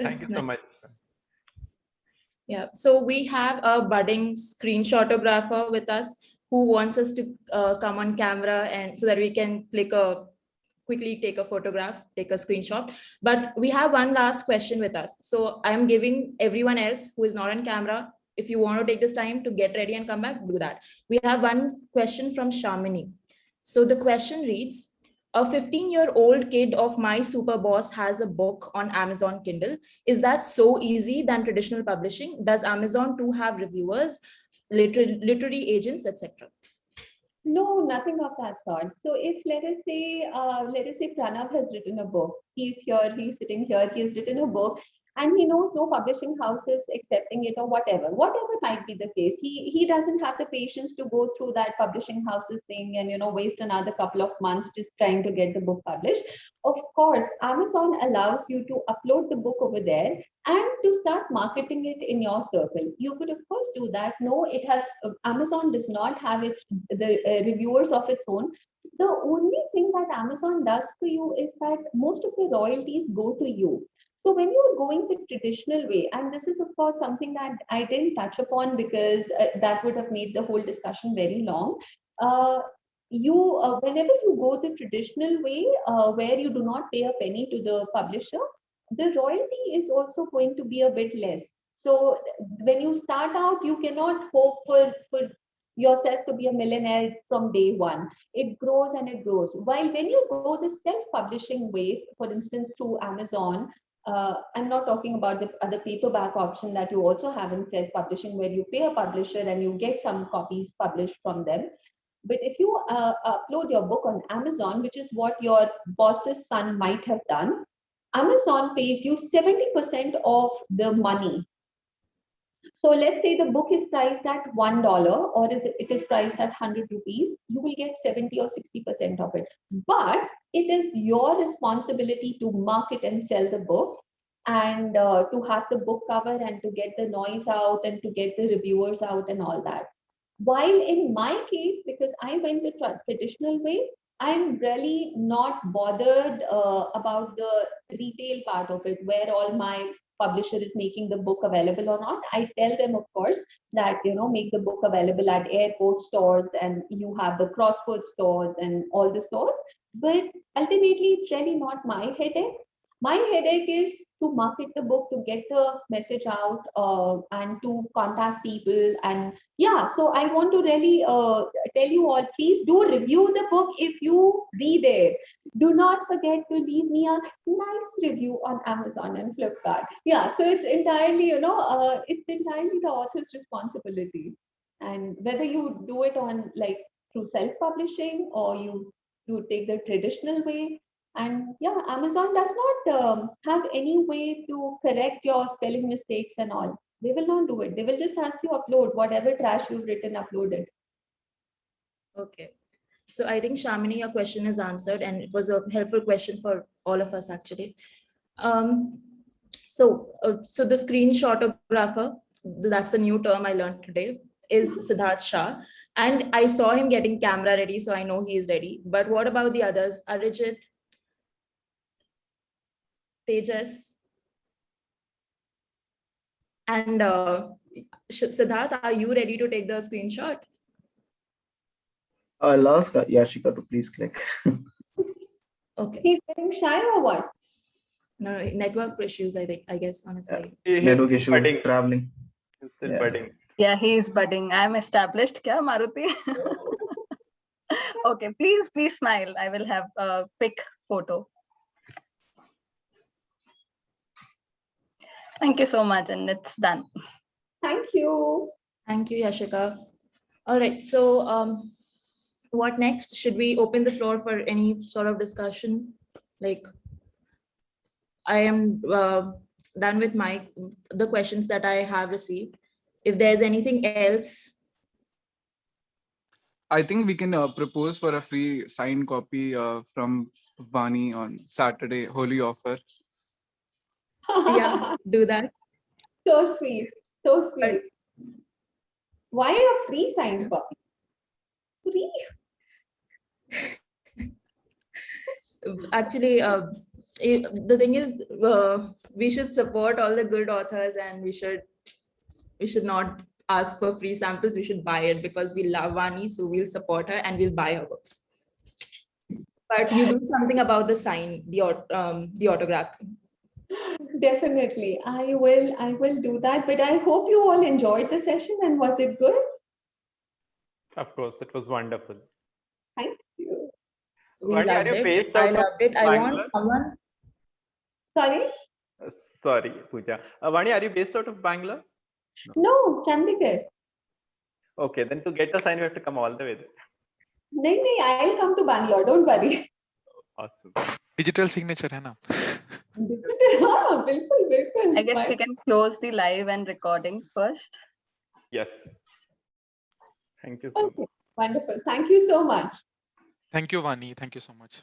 Thank you so much. Yeah, so we have a budding screenshotographer with us who wants us to come on camera, and so that we can quickly take a photograph, take a screenshot. But we have one last question with us. So I'm giving everyone else who is not on camera, if you want to take this time to get ready and come back, do that. We have one question from Shamini. So the question reads, a 15-year-old kid of my super boss has a book on Amazon Kindle. Is that so easy than traditional publishing? Does Amazon too have reviewers, literary agents, etc.? No, nothing of that sort. So if let us say Pranav has written a book, he's sitting here, he has written a book, and he knows no publishing houses accepting it or whatever might be the case. He doesn't have the patience to go through that publishing houses thing and waste another couple of months just trying to get the book published. Of course, Amazon allows you to upload the book over there and to start marketing it in your circle. You could of course do that. No, Amazon does not have the reviewers of its own. The only thing that Amazon does for you is that most of the royalties go to you. So when you are going the traditional way, and this is of course something that I didn't touch upon because that would have made the whole discussion very long. Whenever you go the traditional way, where you do not pay a penny to the publisher, the royalty is also going to be a bit less. So when you start out, you cannot hope for yourself to be a millionaire from day one. It grows and it grows. While when you go the self-publishing way, for instance, through Amazon, I'm not talking about the other paperback option that you also have in self-publishing, where you pay a publisher and you get some copies published from them. But if you upload your book on Amazon, which is what your boss's son might have done, Amazon pays you 70% of the money. So let's say the book is priced at $1 or it is priced at 100 rupees, you will get 70 or 60% of it. But it is your responsibility to market and sell the book, and to have the book cover and to get the noise out and to get the reviewers out and all that. While in my case, because I went the traditional way, I'm really not bothered about the retail part of it, where all my publisher is making the book available or not. I tell them, of course, that make the book available at airport stores, and you have the crossword stores and all the stores. But ultimately, it's really not my headache. My headache is to market the book, to get the message out, and to contact people. And yeah, so I want to really tell you all, please do review the book if you read it. Do not forget to leave me a nice review on Amazon and Flipkart. Yeah, so it's entirely, it's entirely the author's responsibility. And whether you do it on like through self-publishing or you take the traditional way. And yeah, Amazon does not have any way to correct your spelling mistakes and all. They will not do it. They will just ask you upload whatever trash you've written, upload it. Okay. So I think Shamini, your question is answered, and it was a helpful question for all of us actually. So the screenshotographer, that's the new term I learned today, is Siddharth Shah. And I saw him getting camera ready, so I know he is ready. But what about the others? Arijit, Tejas, and Siddharth, are you ready to take the screenshot? I'll ask Yashika to please click. Okay. He's getting shy or what? No, network issues, I guess, honestly. Network issue, traveling. He's still budding. Yeah, he is budding. I'm established. Kya, Maruti? Okay, please smile. I will have a quick photo. Thank you so much, and it's done. Thank you. Thank you, Yashika. All right, so what next? Should we open the floor for any sort of discussion? Like, I am done with the questions that I have received. If there's anything else. I think we can propose for a free signed copy from Vani on Saturday, holy offer. Yeah, do that. So sweet, so sweet. Why a free signed copy? Free? Actually, the thing is, we should support all the good authors, and we should not ask for free samples. We should buy it because we love Vani, so we'll support her and we'll buy her books. But you do something about the sign, the autograph. Definitely, I will do that. But I hope you all enjoyed the session. And was it good? Of course, it was wonderful. Thank you. We Vani, loved are you it. based I out of loved it. I want Bangalore? someone. Sorry? Sorry, Pooja. Vani, are you based out of Bangalore? No, Chandigarh. Okay, then to get a sign, you have to come all the way there. No, I'll come to Bangalore. Don't worry. Awesome. Digital signature है ना? हाँ, बिल्कुल. I guess we can close the live and recording first. Yes. Thank you so much. Wonderful. Thank you so much. Thank you, Vani. Thank you so much.